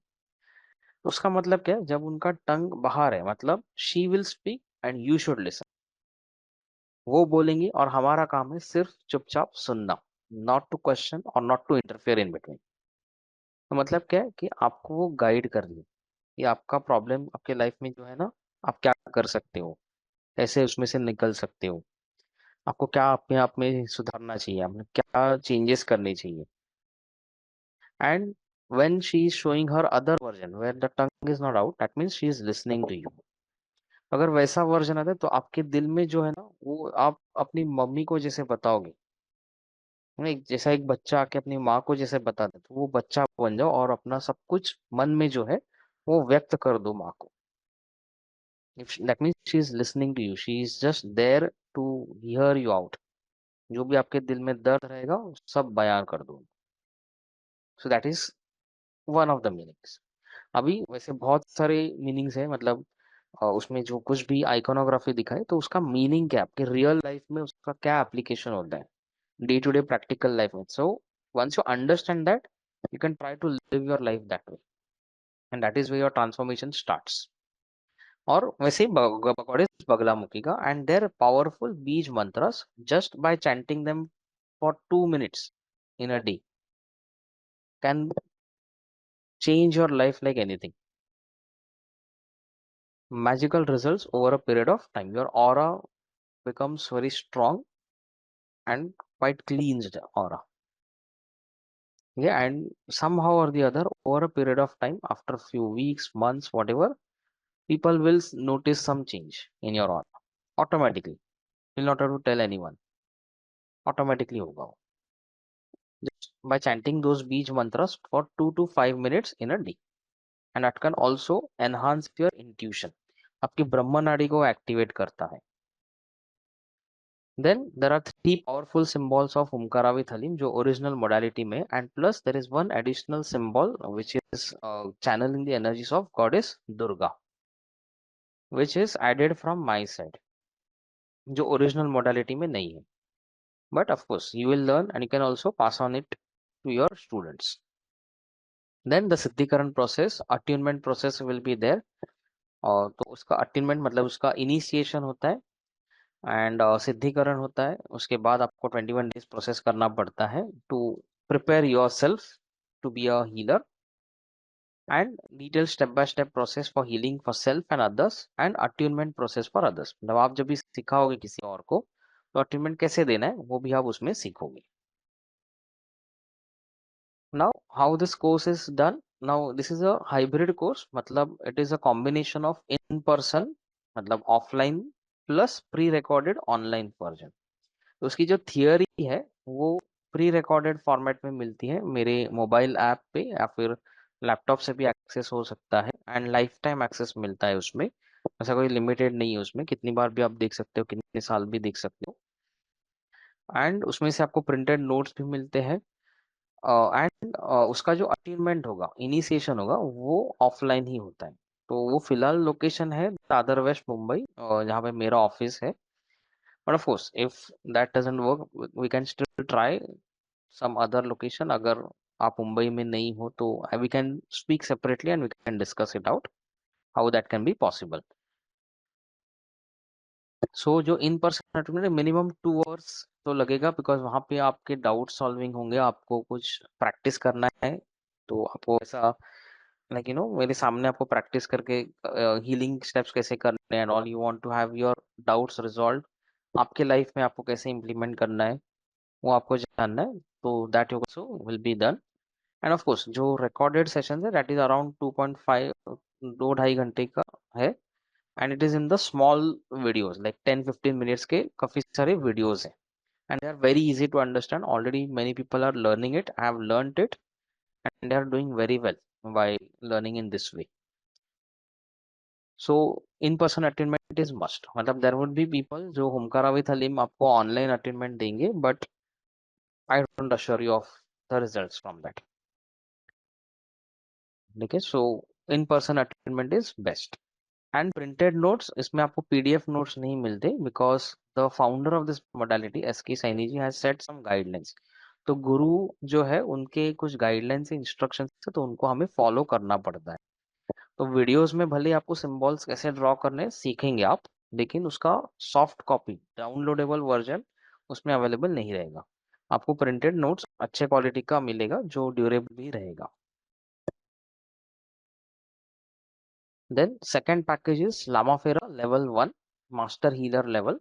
तो उसका मतलब क्या है? जब उनका tongue बाहर है, मतलब she will speak and you should listen. वो बोलेंगी और हमारा काम है सिर्फ चुपचाप सुनना, not to question or not to interfere in between. तो मतलब क्या है कि आपको वो गाइड कर रही है कि आपका प्रॉब्लम आपके लाइफ में जो है ना, आप क्या कर सकते हो, कैसे उसमें से निकल सकते हो, आपको क्या अपने आप में सुधारना चाहिए, आपने क्या चेंजेस करने चाहिए. And when she is showing her other version where the tongue is not out, that means she is listening to you. अगर वैसा वर्जन आता है तो आपके दिल में जो है ना, वो आप अपनी मम्मी को जैसे बताओगे, जैसा एक बच्चा आके अपनी माँ को जैसे बता दे, तो वो बच्चा बन जाओ और अपना सब कुछ मन में जो है वो व्यक्त कर दो माँ को. If that means she is listening to you, she is just there to hear you out. जो भी आपके दिल में दर्द रहेगा वो सब बयान कर दो. So that is one of the meanings. अभी वैसे बहुत सारे मीनिंग्स है, मतलब उसमें जो कुछ भी आइकोनोग्राफी दिखाए तो उसका मीनिंग क्या है, आपके रियल लाइफ में उसका क्या एप्लीकेशन होता है day to day practical life में. So once you understand that, you can try to live your life that way, and that is way your transformation starts. और वैसे ही गॉडेस बगलामुखी का एंड देयर पावरफुल बीज मंत्रस, just by chanting them for 2 minutes in a day, can change your life like anything. Magical results over a period of time. Your aura becomes very strong and quite cleansed aura. Yeah, and somehow or the other, over a period of time, after a few weeks, months, whatever, people will notice some change in your aura automatically. You'll not have to tell anyone. Automatically होगा वो. Just by chanting those beach mantras for 2 to 5 minutes in a day. And that can also enhance your intuition. आपकी ब्रह्म नाड़ी को activate करता है. Then there are three powerful symbols of Omkara with Halim, जो original modality में, and plus there is one additional symbol which is channeling the energies of goddess Durga, which is added from my side, जो original modality में नहीं है. But of course you will learn and you can also pass on it to your students. Then the सिद्धिकरण process, attunement process will be there. और तो उसका attainment मतलब उसका initiation होता है, एंड सिद्धिकरण होता है. उसके बाद आपको 21 days प्रोसेस करना पड़ता है to prepare yourself to be a healer, and detail step by step process for healing for self and others, and attunement process for others. मतलब आप जब भी सिखाओगे किसी और को तो अट्यूनमेंट कैसे देना है वो भी आप उसमें सीखोगे. Now, how this course is done? Now, this is a hybrid course. मतलब it is a combination of in-person, मतलब offline plus pre-recorded online version. तो उसकी जो थियोरी है वो प्री रिकॉर्डेड फॉर्मेट में मिलती है मेरे मोबाइल ऐप पे, या फिर लैपटॉप से भी एक्सेस हो सकता है, एंड लाइफ टाइम एक्सेस मिलता है उसमें. ऐसा कोई लिमिटेड नहीं है उसमें, कितनी बार भी आप देख सकते हो, कितने साल भी देख सकते हो. एंड उसमें से आपको प्रिंटेड नोट्स भी मिलते हैं. एंड उसका जो अटेनमेंट होगा, इनिशिएशन होगा, वो ऑफलाइन ही होता है. तो वो फिलहाल लोकेशन है दादर वेस्ट मुंबई, जहाँ पे मेरा ऑफिस है. But of course if that doesn't work, we can still try some other location. अगर आप मुंबई में नहीं हो तो we can speak separately and we can discuss it out how that can be possible. So जो in person attendant minimum 2 hours तो लगेगा, because वहाँ पे आपके डाउट सॉल्विंग होंगे, आपको कुछ प्रैक्टिस करना है. तो आपको ऐसा लाइक मेरे सामने आपको प्रैक्टिस करके हीलिंग स्टेप्स कैसे करने हैं, and all you want to have your doubts resolve, आपके लाइफ में आपको कैसे इम्प्लीमेंट करना है वो आपको जानना है. तो that also will be done. And of course जो रिकॉर्डेड सेशन है दैट इज अराउंड 2.5, 2-2.5 घंटे का है. And it is in the small videos like 10-15 minutes के काफी सारे वीडियोस हैं and they are very easy to understand already many people are learning it I have learned it and they are doing very well by learning in this way so in person attendance is must मतलब there would be people जो Humkara with Haleem आपको online attendance देंगे but I don't assure you of the results from that ठीक है so in person attendance is best and printed notes इसमें आपको PDF notes नहीं मिलते because the founder of this modality S K Saini ji has set some guidelines तो गुरु जो है उनके कुछ गाइडलाइंस इंस्ट्रक्शंस है तो उनको हमें फॉलो करना पड़ता है तो वीडियोस में भले आपको सिंबल्स कैसे ड्रॉ करने सीखेंगे आप लेकिन उसका सॉफ्ट कॉपी डाउनलोडेबल वर्जन उसमें अवेलेबल नहीं रहेगा आपको प्रिंटेड नोट्स अच्छे क्वालिटी का मिलेगा जो ड्यूरेबल भी रहेगा देन सेकंड पैकेज इज लामाफेरा लेवल 1 मास्टर हीलर लेवल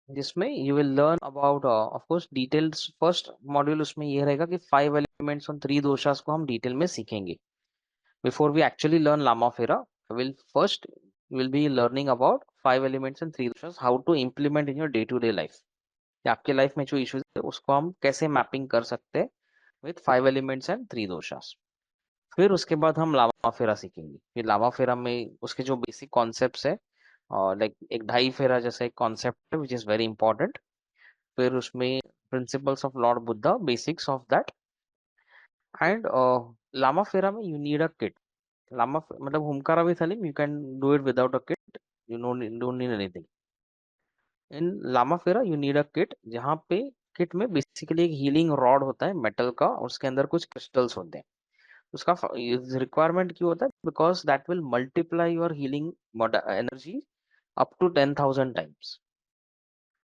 जिसमें you will learn about of course details first module उसमें ये रहेगा कि 5 एलिमेंट्स ऑन 3 दोषास को हम डिटेल में सीखेंगे before we actually learn Lamafera, we'll first will be learning about 5 elements and 3 doshas, how to implement in your day-to-day life. कि आपके लाइफ में जो इश्यूज है उसको हम कैसे मैपिंग कर सकते हैं विथ 5 elements and 3 doshas. फिर उसके बाद हम लामा फेरा सीखेंगे फिर लामा फेरा में उसके जो बेसिक कॉन्सेप्ट्स है लाइक एक ढाई फेरा जैसा एक कॉन्सेप्ट है विच इज वेरी इंपॉर्टेंट फिर उसमें principles of lord Buddha basics of that and Lama Fera में you need a kit Lama, मतलब Humkara with Halim, you can do it without a kit. You don't need anything. In Lama Fera, you need a kit. जहाँ पे kit में basically एक healing rod होता है metal का और उसके अंदर कुछ क्रिस्टल्स होते हैं उसका रिक्वायरमेंट क्यों होता है because that will multiply your healing energy up to 10,000 times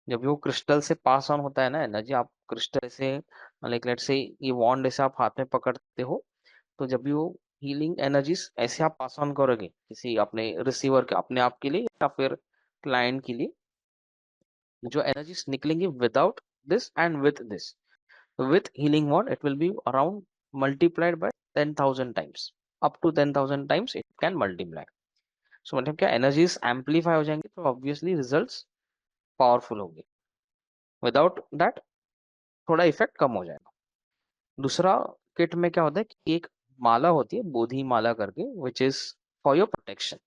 जब वो क्रिस्टल से पास ऑन होता है ना एनर्जी आप क्रिस्टल से लाइक लेट्स से ये वॉन्ड ऐसे आप हाथ में पकड़ते हो तो जब भी वो हीलिंग एनर्जीज ऐसे आप पास ऑन करोगे किसी अपने रिसीवर के अपने आप के लिए या फिर क्लाइंट के लिए जो एनर्जीज निकलेंगी without this and with this with healing wand it will be around multiplied by 10,000 times up to 10,000 times it can multiply so मतलब क्या एनर्जीज एम्पलीफाई हो जाएंगे तो ऑब्वियसली रिजल्ट्स पावरफुल होंगे विदाउट दैट थोड़ा इफेक्ट कम हो जाएगा दूसरा किट में क्या होता है कि एक माला होती है बोधि माला करके which is for your protection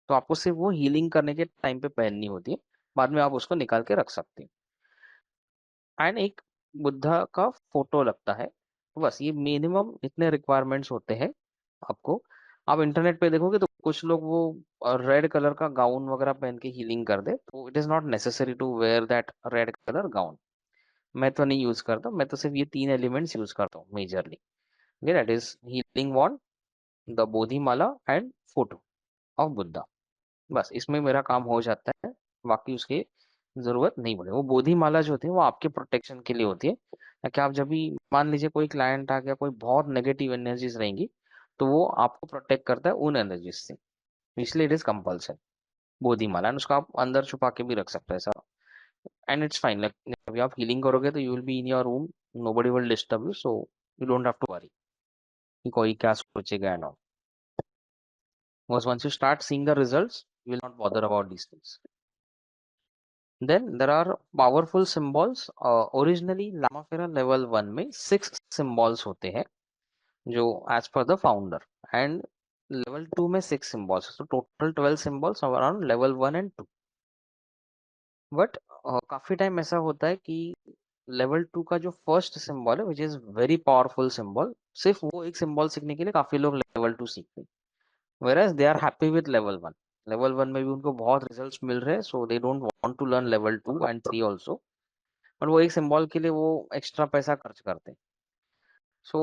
तो आपको सिर्फ वो हीलिंग करने के टाइम पे पहननी होती है बाद में आप उसको निकाल के रख सकते हैं एंड एक बुद्धा का फोटो लगता है बस ये मिनिमम इतने रिक्वायरमेंट्स होते हैं आपको आप इंटरनेट पे देखोगे तो कुछ लोग वो रेड कलर का गाउन वगैरह पहन के हीलिंग कर दे तो it is not necessary to wear that red colour gown मैं तो नहीं यूज करता मैं तो सिर्फ ये 3 एलिमेंट्स यूज करता हूँ majorly that is healing wand the Bodhi mala and photo of Buddha बस इसमें मेरा काम हो जाता है बाकी उसकी जरूरत नहीं पड़े वो बोधि माला जो होती है वो आपके प्रोटेक्शन के लिए होती है ताकि आप जब भी मान लीजिए कोई क्लाइंट आ गया कोई बहुत नेगेटिव एनर्जीज रहेंगी तो वो आपको प्रोटेक्ट करता है उन एनर्जीज से इसलिए it is compulsory Bodhi mala and उसको आप अंदर छुपा के भी रख सकते हैं sir and it's fine like जब आप हीलिंग करोगे तो you will be in your room nobody will disturb you so you don't have to worry कि कोई क्या सोचेगा and all because once you start seeing the results you will not bother about these things. Then there are powerful symbols. Originally Lamafera level 1 में 6 symbols होते हैं जो as per the founder and level 2 में 6 symbols so total 12 symbols are around level 1 and 2 but काफी time ऐसा होता है कि लेवल 2 का जो फर्स्ट सिंबल है which is very powerful symbol सिर्फ वो एक सिंबल सीखने के लिए काफी लोग लेवल 2 सीखते हैं whereas they are happy with level 1 level 1 में भी उनको बहुत रिजल्ट्स मिल रहे हैं so they don't want to learn level 2 and 3 also but वो एक सिंबल के लिए वो एक्स्ट्रा पैसा खर्च करते हैं so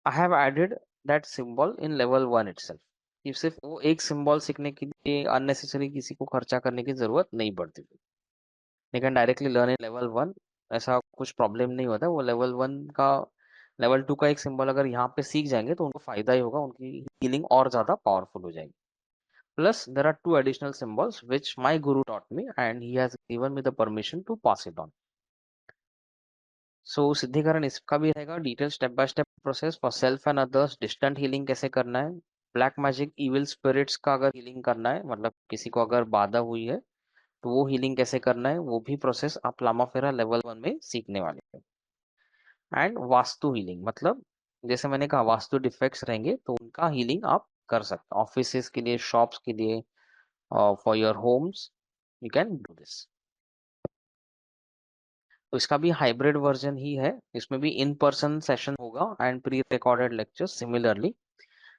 I have added that symbol in level 1 itself कि सिर्फ वो एक सिंबल सीखने के लिए अननेसेसरी किसी को खर्चा करने की जरूरत नहीं पड़ती थी they can directly learn in level 1 ऐसा कुछ प्रॉब्लम नहीं होता वो लेवल 1 का लेवल 2 का एक सिंबल अगर यहाँ पे सीख जाएंगे तो उनको फायदा ही होगा उनकी हीलिंग और ज्यादा पावरफुल हो जाएगी Plus, there are two additional symbols which my guru taught me, and he has given me the permission to pass it on. So, सिद्धिकरण इसका भी रहेगा detail step by step process for self and others distant healing कैसे करना है black magic evil spirits का अगर healing करना है, मतलब किसी को अगर बाधा हुई है, तो वो हीलिंग कैसे करना है, वो भी प्रोसेस आप लामाफेरा लेवल 1 में सीखने वाले हैं। एंड वास्तु हीलिंग मतलब जैसे मैंने कहा वास्तु डिफेक्ट्स रहेंगे तो उनका हीलिंग आप कर सकते हैं ऑफिसेस के लिए, शॉप्स के लिए, for your homes, you can do this. तो इसका भी हाइब्रिड वर्जन ही है, इसमें भी इन पर्सन सेशन होगा and pre recorded lecture similarly.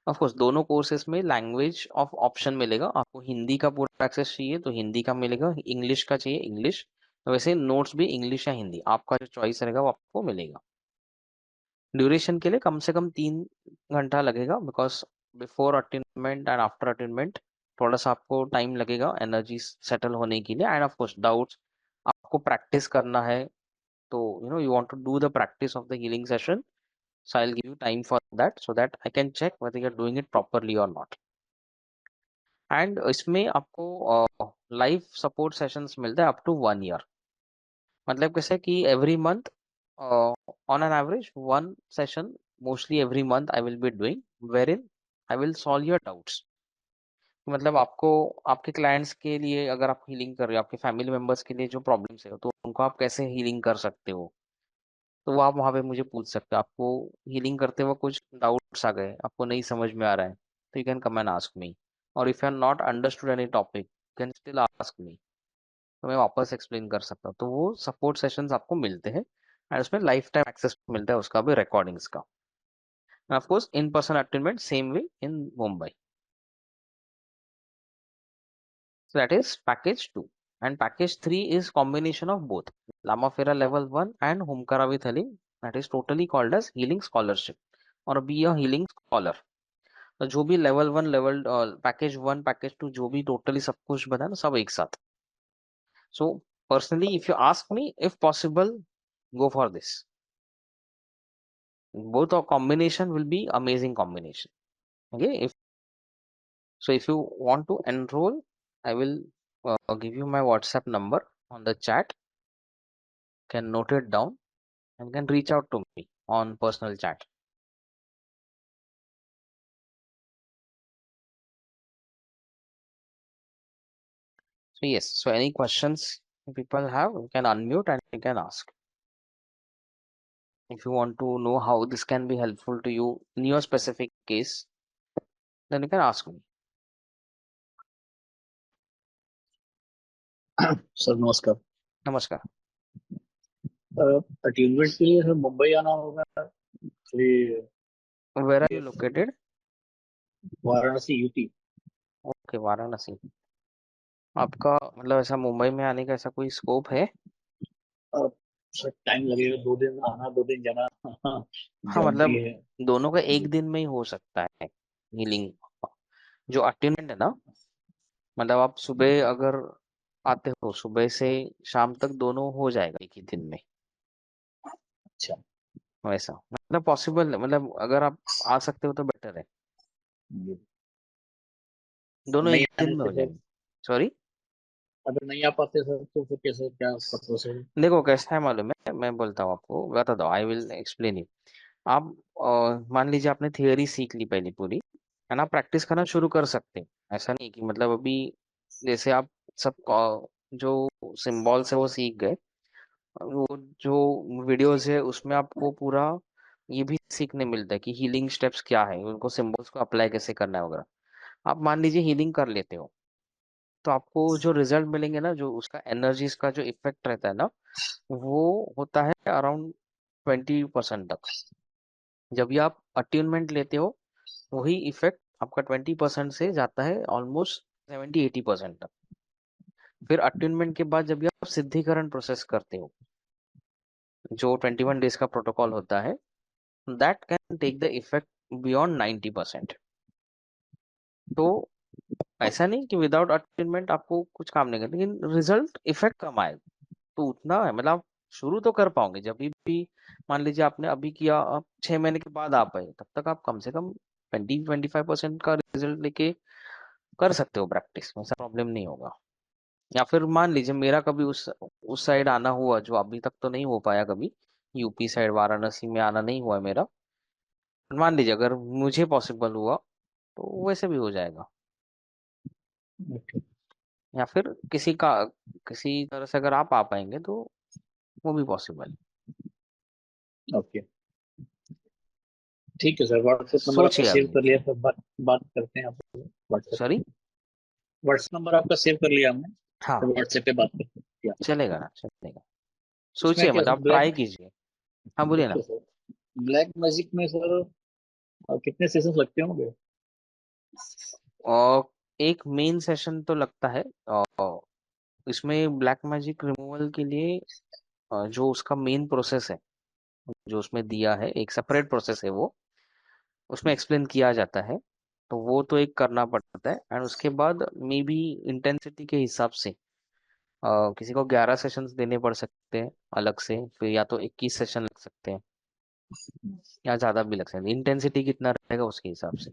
Of course दोनों कोर्सेज में लैंग्वेज ऑफ ऑप्शन मिलेगा, आपको हिंदी का पूरा एक्सेस चाहिए तो हिंदी का मिलेगा, इंग्लिश का चाहिए इंग्लिश, तो वैसे नोट्स भी इंग्लिश या हिंदी आपका जो चॉइस रहेगा वो आपको मिलेगा। ड्यूरेशन के लिए कम से कम 3 घंटा लगेगा, because before attainment and after attainment थोड़ा सा आपको टाइम लगेगा एनर्जी सेटल होने के लिए, एंड ऑफ कोर्स डाउट्स आपको प्रैक्टिस करना है, तो you want to do the practice of the healing session, so I'll give you time for that so that I can check whether you're doing it properly or not. And इसमें आपको live support sessions मिलते हैं up to 1 year, मतलब कैसे कि every month on an average 1 session, mostly every month I will be doing, wherein I will solve your doubts. मतलब आपको आपके क्लाइंट्स के लिए अगर आप हीलिंग कर रहे हो, आपके फैमिली मेंबर्स के लिए जो प्रॉब्लम्स है तो उनको आप कैसे हीलिंग कर सकते हो, तो वो आप वहाँ पे मुझे पूछ सकते हो। आपको हीलिंग करते वक्त कुछ डाउट्स आ गए, आपको नहीं समझ में आ रहा है, तो you can come and ask me, और if you are not understood any topic can still ask me, तो मैं वापस एक्सप्लेन कर सकता हूँ। तो वो सपोर्ट सेशंस आपको मिलते हैं एंड उसमें लाइफ टाइम एक्सेस मिलता है उसका भी, रिकॉर्डिंग्स का, of course in person attendment same way in Mumbai. So that is package 2. And package 3 is combination of both Lamafera level 1 and Homkara with healing. That is totally called as healing scholarship or be a healing scholar. तो जो भी level 1 level package 1 package 2 जो भी totally सब कुछ बताया ना, सब एक साथ। So personally if you ask me, if possible go for this. Both our combination will be amazing combination. Okay, if you want to enroll, I will give you my WhatsApp number on the chat. Can note it down and can reach out to me on personal chat. So yes, so any questions people have, you can unmute and you can ask. If you want to know how this can be helpful to you in your specific case, then you can ask me. Sir नमस्कार। Namaskar. Attainment के लिए sir Mumbai आना होगा actually. Where are you located? Varanasi UP. Okay, Varanasi. आपका मतलब ऐसा मुंबई में आने का ऐसा कोई स्कोप है? सर टाइम लगेगा, 2 दिन आना 2 दिन जाना। हाँ ज्योमेट्री मतलब है दोनों का एक जी। दिन में ही हो सकता है हीलिंग। जो अटेनमेंट है ना, मतलब आप सुबह अगर आते हो, सुबह से शाम तक दोनों हो जाएगा एक ही दिन में, अच्छा वैसा मतलब पॉसिबल है, मतलब अगर आप आ सकते हो तो बेटर है, जी। दोनों नहीं एक दिन आने में से हो फिर जाएंगे। सॉरी, अगर नहीं आ पाते सर तो फिर कैसे क्या प्रोसेस है? देखो कैसा है मालूम है, मैं बोलता हूँ आपको, बता दो, आई विल एक्सप्लेन यू। आप मान लीजिए आपने थियोरी सीख ली पहली पूरी, है ना, प्रैक्टिस करना शुरू कर सकते हैं। ऐसा नहीं कि मतलब अभी जैसे आप सब जो सिंबल्स है वो सीख गए, वो जो वीडियोस है उसमें आपको पूरा ये भी सीखने मिलता है कि हीलिंग स्टेप्स क्या है, उनको सिंबल्स को अप्लाई कैसे करना है वगैरह। आप मान लीजिए हीलिंग कर लेते हो, तो आपको जो रिजल्ट मिलेंगे ना, जो उसका एनर्जीज का जो इफेक्ट रहता है ना, वो होता है अराउंड 20% तक। जब भी आप अट्यूनमेंट लेते हो, वही इफेक्ट आपका 20% से जाता है ऑलमोस्ट 70-80% तक। फिर अट्यूनमेंट के बाद जब भी आप सिद्धिकरण प्रोसेस करते हो, जो 21 डेज का प्रोटोकॉल होता है, that can take the effect beyond 90%। तो ऐसा नहीं कि विदाउट अटेनमेंट आपको कुछ काम नहीं करना, लेकिन रिजल्ट इफेक्ट कम आएगा, तो उतना है मतलब आप शुरू तो कर पाओगे। जब भी मान लीजिए आपने अभी किया, आप 6 महीने के बाद आ पाए, तब तक आप कम से कम 20-25% का रिजल्ट लेके कर सकते हो प्रैक्टिस, ऐसा प्रॉब्लम नहीं होगा। या फिर मान लीजिए मेरा कभी उस साइड आना हुआ, जो अभी तक तो नहीं हो पाया कभी, यूपी साइड वाराणसी में आना नहीं हुआ है मेरा, मान लीजिए अगर मुझे पॉसिबल हुआ तो वैसे भी हो जाएगा। ओके। या फिर किसी तरह से अगर आप आ पाएंगे तो वो भी पॉसिबल है। ओके, ठीक है सर, व्हाट्सएप नंबर आपका सोचिए सेव अभी। कर लिया, फिर बात बात करते हैं आप व्हाट्सएप सॉरी। पे। व्हाट्सएप नंबर आपका सेव कर लिया हमने, हाँ, तो व्हाट्सएप पे बात करते हैं क्या? चलेगा ना, चलेगा। इसमें सोचिए क्या मतलब सर, आप ब्लैक, ट्राई कीजिए। हाँ, बोलिए ना। देखिए सर, ब्लैक मैजिक में सर कितने सेशंस लगते होंगे? और एक मेन सेशन तो लगता है। और इसमें ब्लैक मैजिक रिमूवल के लिए जो उसका मेन प्रोसेस है, जो उसमें दिया है, एक सेपरेट प्रोसेस है वो, उसमें एक्सप्लेन किया जाता है। तो वो तो एक करना पड़ता है, एंड उसके बाद मे बी इंटेंसिटी के हिसाब से किसी को 11 सेशंस देने पड़ सकते हैं अलग से, फिर या तो 21 सेशन लग सकते हैं, या ज़्यादा भी लग सकते हैं, इंटेंसिटी कितना रहेगा उसके हिसाब से।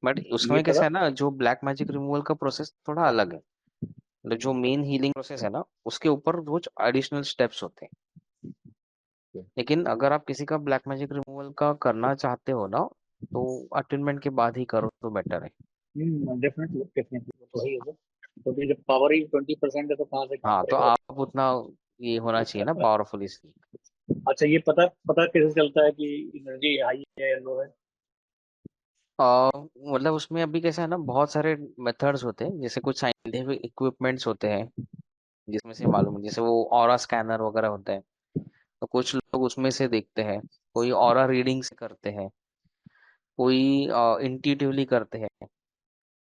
बट ये उसमें कैसा पता। है ना, जो ब्लैक मैजिक रिमूवल का प्रोसेस थोड़ा अलग है। मतलब जो मेन हीलिंग प्रोसेस है ना, उसके ऊपर कुछ एडिशनल स्टेप्स होते हैं। लेकिन अगर आप किसी का ब्लैक मैजिक रिमूवल का करना चाहते हो ना, तो अटेनमेंट के बाद ही करो तो बेटर है। डेफिनेटली डेफिनेटली, वो तो है ही है सर। क्योंकि जब पावर ही 20% है तो कहाँ से काम हाँ, तो करेगा वो? आप उतना ये होना चाहिए ना पावरफुल, इसलिए। अच्छा, ये पता पता कैसे चलता है कि एनर्जी हाई है या लो है? मतलब उसमें अभी कैसा है ना, बहुत सारे मेथड्स होते हैं, जैसे कुछ साइंटिफिक इक्विपमेंट्स होते हैं जिसमें से मालूम है, जैसे वो ऑरा स्कैनर वगैरह होता है। तो कुछ लोग उसमें से देखते हैं, कोई ऑरा रीडिंग से करते हैं, कोई इंट्यूटिवली करते हैं,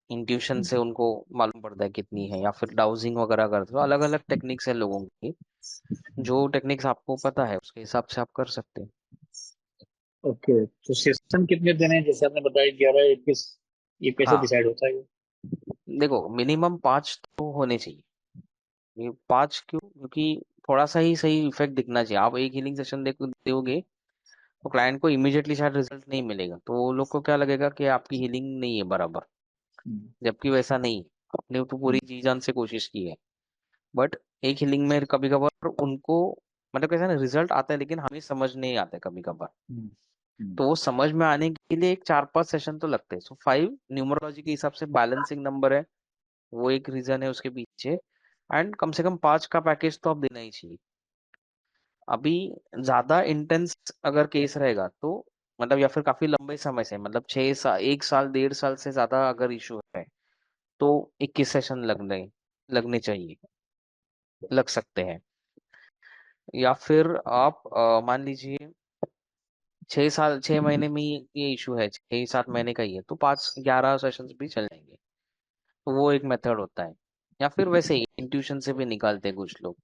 इंट्यूशन से उनको मालूम पड़ता है कितनी है, या फिर डाउजिंग वगैरह करते हो। अलग अलग टेक्निक्स है लोगों की, जो टेक्निक्स आपको पता है उसके हिसाब से आप कर सकते हैं। ओके, तो सेशन कितने दिन है, जैसे आपने बताया 11 21, ये कैसे हाँ, डिसाइड होता है ये? देखो मिनिमम 5 तो होने चाहिए। ये 5 क्यों? क्योंकि थोड़ा सा ही सही इफेक्ट दिखना चाहिए। आप एक हीलिंग सेशन दोगे तो क्लाइंट को इमीडिएटली शायद रिजल्ट नहीं मिलेगा, तो वो लोग को क्या लगेगा कि आपकी हीलिंग नहीं है बराबर। हम्म, जबकि वैसा नहीं है। आपने तो पूरी हम्म, जी जान से कोशिश की है। बट एक हीलिंग में कभी कभार उनको, मतलब कैसा ना, रिजल्ट आता है लेकिन हमें समझ नहीं आता कभी कभार। हम्म, हम्म, तो वो समझ में आने के लिए एक 4-5 सेशन तो लगते हैं। सो 5 न्यूमरोलॉजी के हिसाब से बैलेंसिंग नंबर है, वो एक रीजन है उसके पीछे। एंड कम से कम 5 का पैकेज तो आप देना ही चाहिए। अभी ज्यादा इंटेंस अगर केस रहेगा तो, मतलब या फिर काफी लंबे समय से, मतलब 6 साल, 1 साल, 1.5 साल से ज्यादा अगर इशू है, तो 21 सेशन लगने चाहिए, लग सकते हैं। या फिर आप मान लीजिए 6 साल, 6 महीने में ये इशू है, 6-7 महीने का ही है, तो 5-11 सेशंस भी चल जाएंगे। तो वो एक मेथड होता है। या फिर वैसे ही इंट्यूशन से भी निकालते हैं कुछ लोग।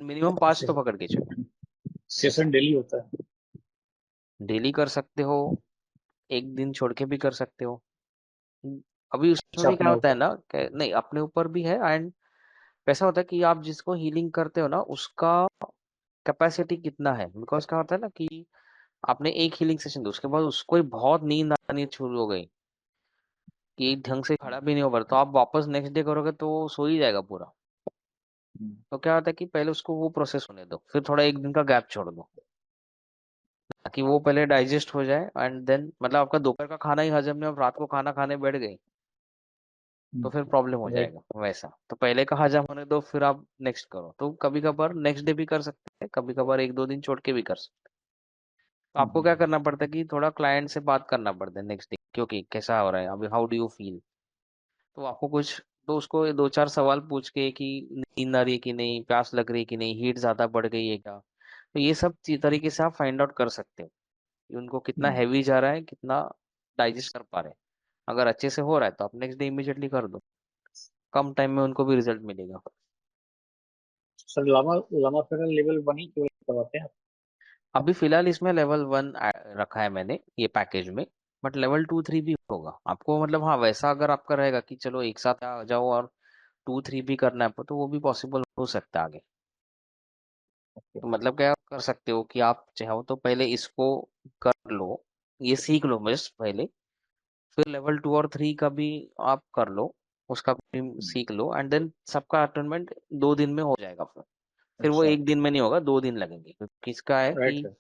मिनिमम 5 तो पकड़ के चलो। ऐसा सेशन डेली होता है? डेली कर सकते हो, एक दिन छोड़ के भी कर सकते हो। अभी उसमें अच्छा, भी क्या अपने होता है ऊपर। ना, नहीं, अपने ऊपर भी है। एंड ऐसा होता है कि आप जिसको हीलिंग करते हो ना, उसका कैपेसिटी कितना है। बिकॉज क्या होता है ना कि आपने एक हीलिंग सेशन दी, उसके बाद उसको ही बहुत नींद आनी शुरू हो गई कि ढंग से खड़ा भी नहीं हो पा रहा, तो आप वापस नेक्स्ट डे करोगे तो वो सो ही जाएगा पूरा। हम्म, तो क्या होता है कि पहले उसको वो प्रोसेस होने दो, फिर थोड़ा एक दिन का गैप छोड़ दो, ताकि वो पहले डाइजेस्ट हो जाए। एंड देन मतलब आपका दोपहर का खाना ही हजम नहीं, आप रात को खाना खाने बैठ गए, तो फिर प्रॉब्लम हो राइट। जाएगा वैसा। तो पहले का हजम होने दो, फिर आप नेक्स्ट करो। तो कभी कभार नेक्स्ट डे भी कर सकते हैं, कभी कभार 1-2 दिन छोड़ के भी कर सकते हैं। तो आपको क्या करना पड़ता है कि थोड़ा क्लाइंट से बात करना पड़ता है नेक्स्ट डे, क्योंकि कैसा हो रहा है अभी, हाउ डू यू फील। तो आपको कुछ, तो उसको 2-4 सवाल पूछ के कि नींद आ रही है कि नहीं, प्यास लग रही है कि नहीं, हीट ज्यादा बढ़ गई है क्या। तो ये सब तरीके से आप फाइंड आउट कर सकते हो कि उनको कितना हैवी जा रहा है, कितना डाइजेस्ट कर पा रहे हैं। अगर अच्छे से हो रहा है तो आप नेक्स्ट डे इमीडिएटली कर दो, कम टाइम में उनको भी रिजल्ट मिलेगा। सर, लामा लामा फेरल लेवल 1 ही केवल करवाते हैं आप? अभी फिलहाल इसमें लेवल 1 रखा है मैंने ये पैकेज में। बट लेवल 2-3 भी होगा आपको, मतलब हाँ, वैसा अगर आपका रहेगा कि चलो एक साथ आ जाओ और 2-3 भी करना है, तो वो भी पॉसिबल हो सकता है आगे। तो मतलब क्या कर सकते हो कि आप चाहो तो पहले इसको कर लो, ये सीख लो बस पहले, फिर लेवल 2 और 3 का भी आप कर लो, उसका भी सीख लो। एंड देन सबका अटेनमेंट 2 दिन में हो जाएगा। फिर वो अच्छा। एक दिन में नहीं होगा, 2 दिन लगेंगे, क्योंकि इसका है राइट कि सर।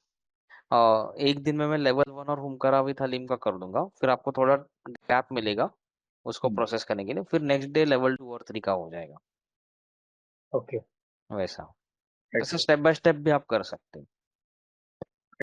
एक दिन में मैं लेवल 1 और हुमकरा विथ हलीम का कर दूंगा, फिर आपको थोड़ा गैप मिलेगा उसको हम्म, प्रोसेस करने के लिए, फिर नेक्स्ट डे लेवल 2 और 3 का हो जाएगा। ओके। वैसा राइट वैसे राइट। स्टेप बाय स्टेप भी आप कर सकते हैं।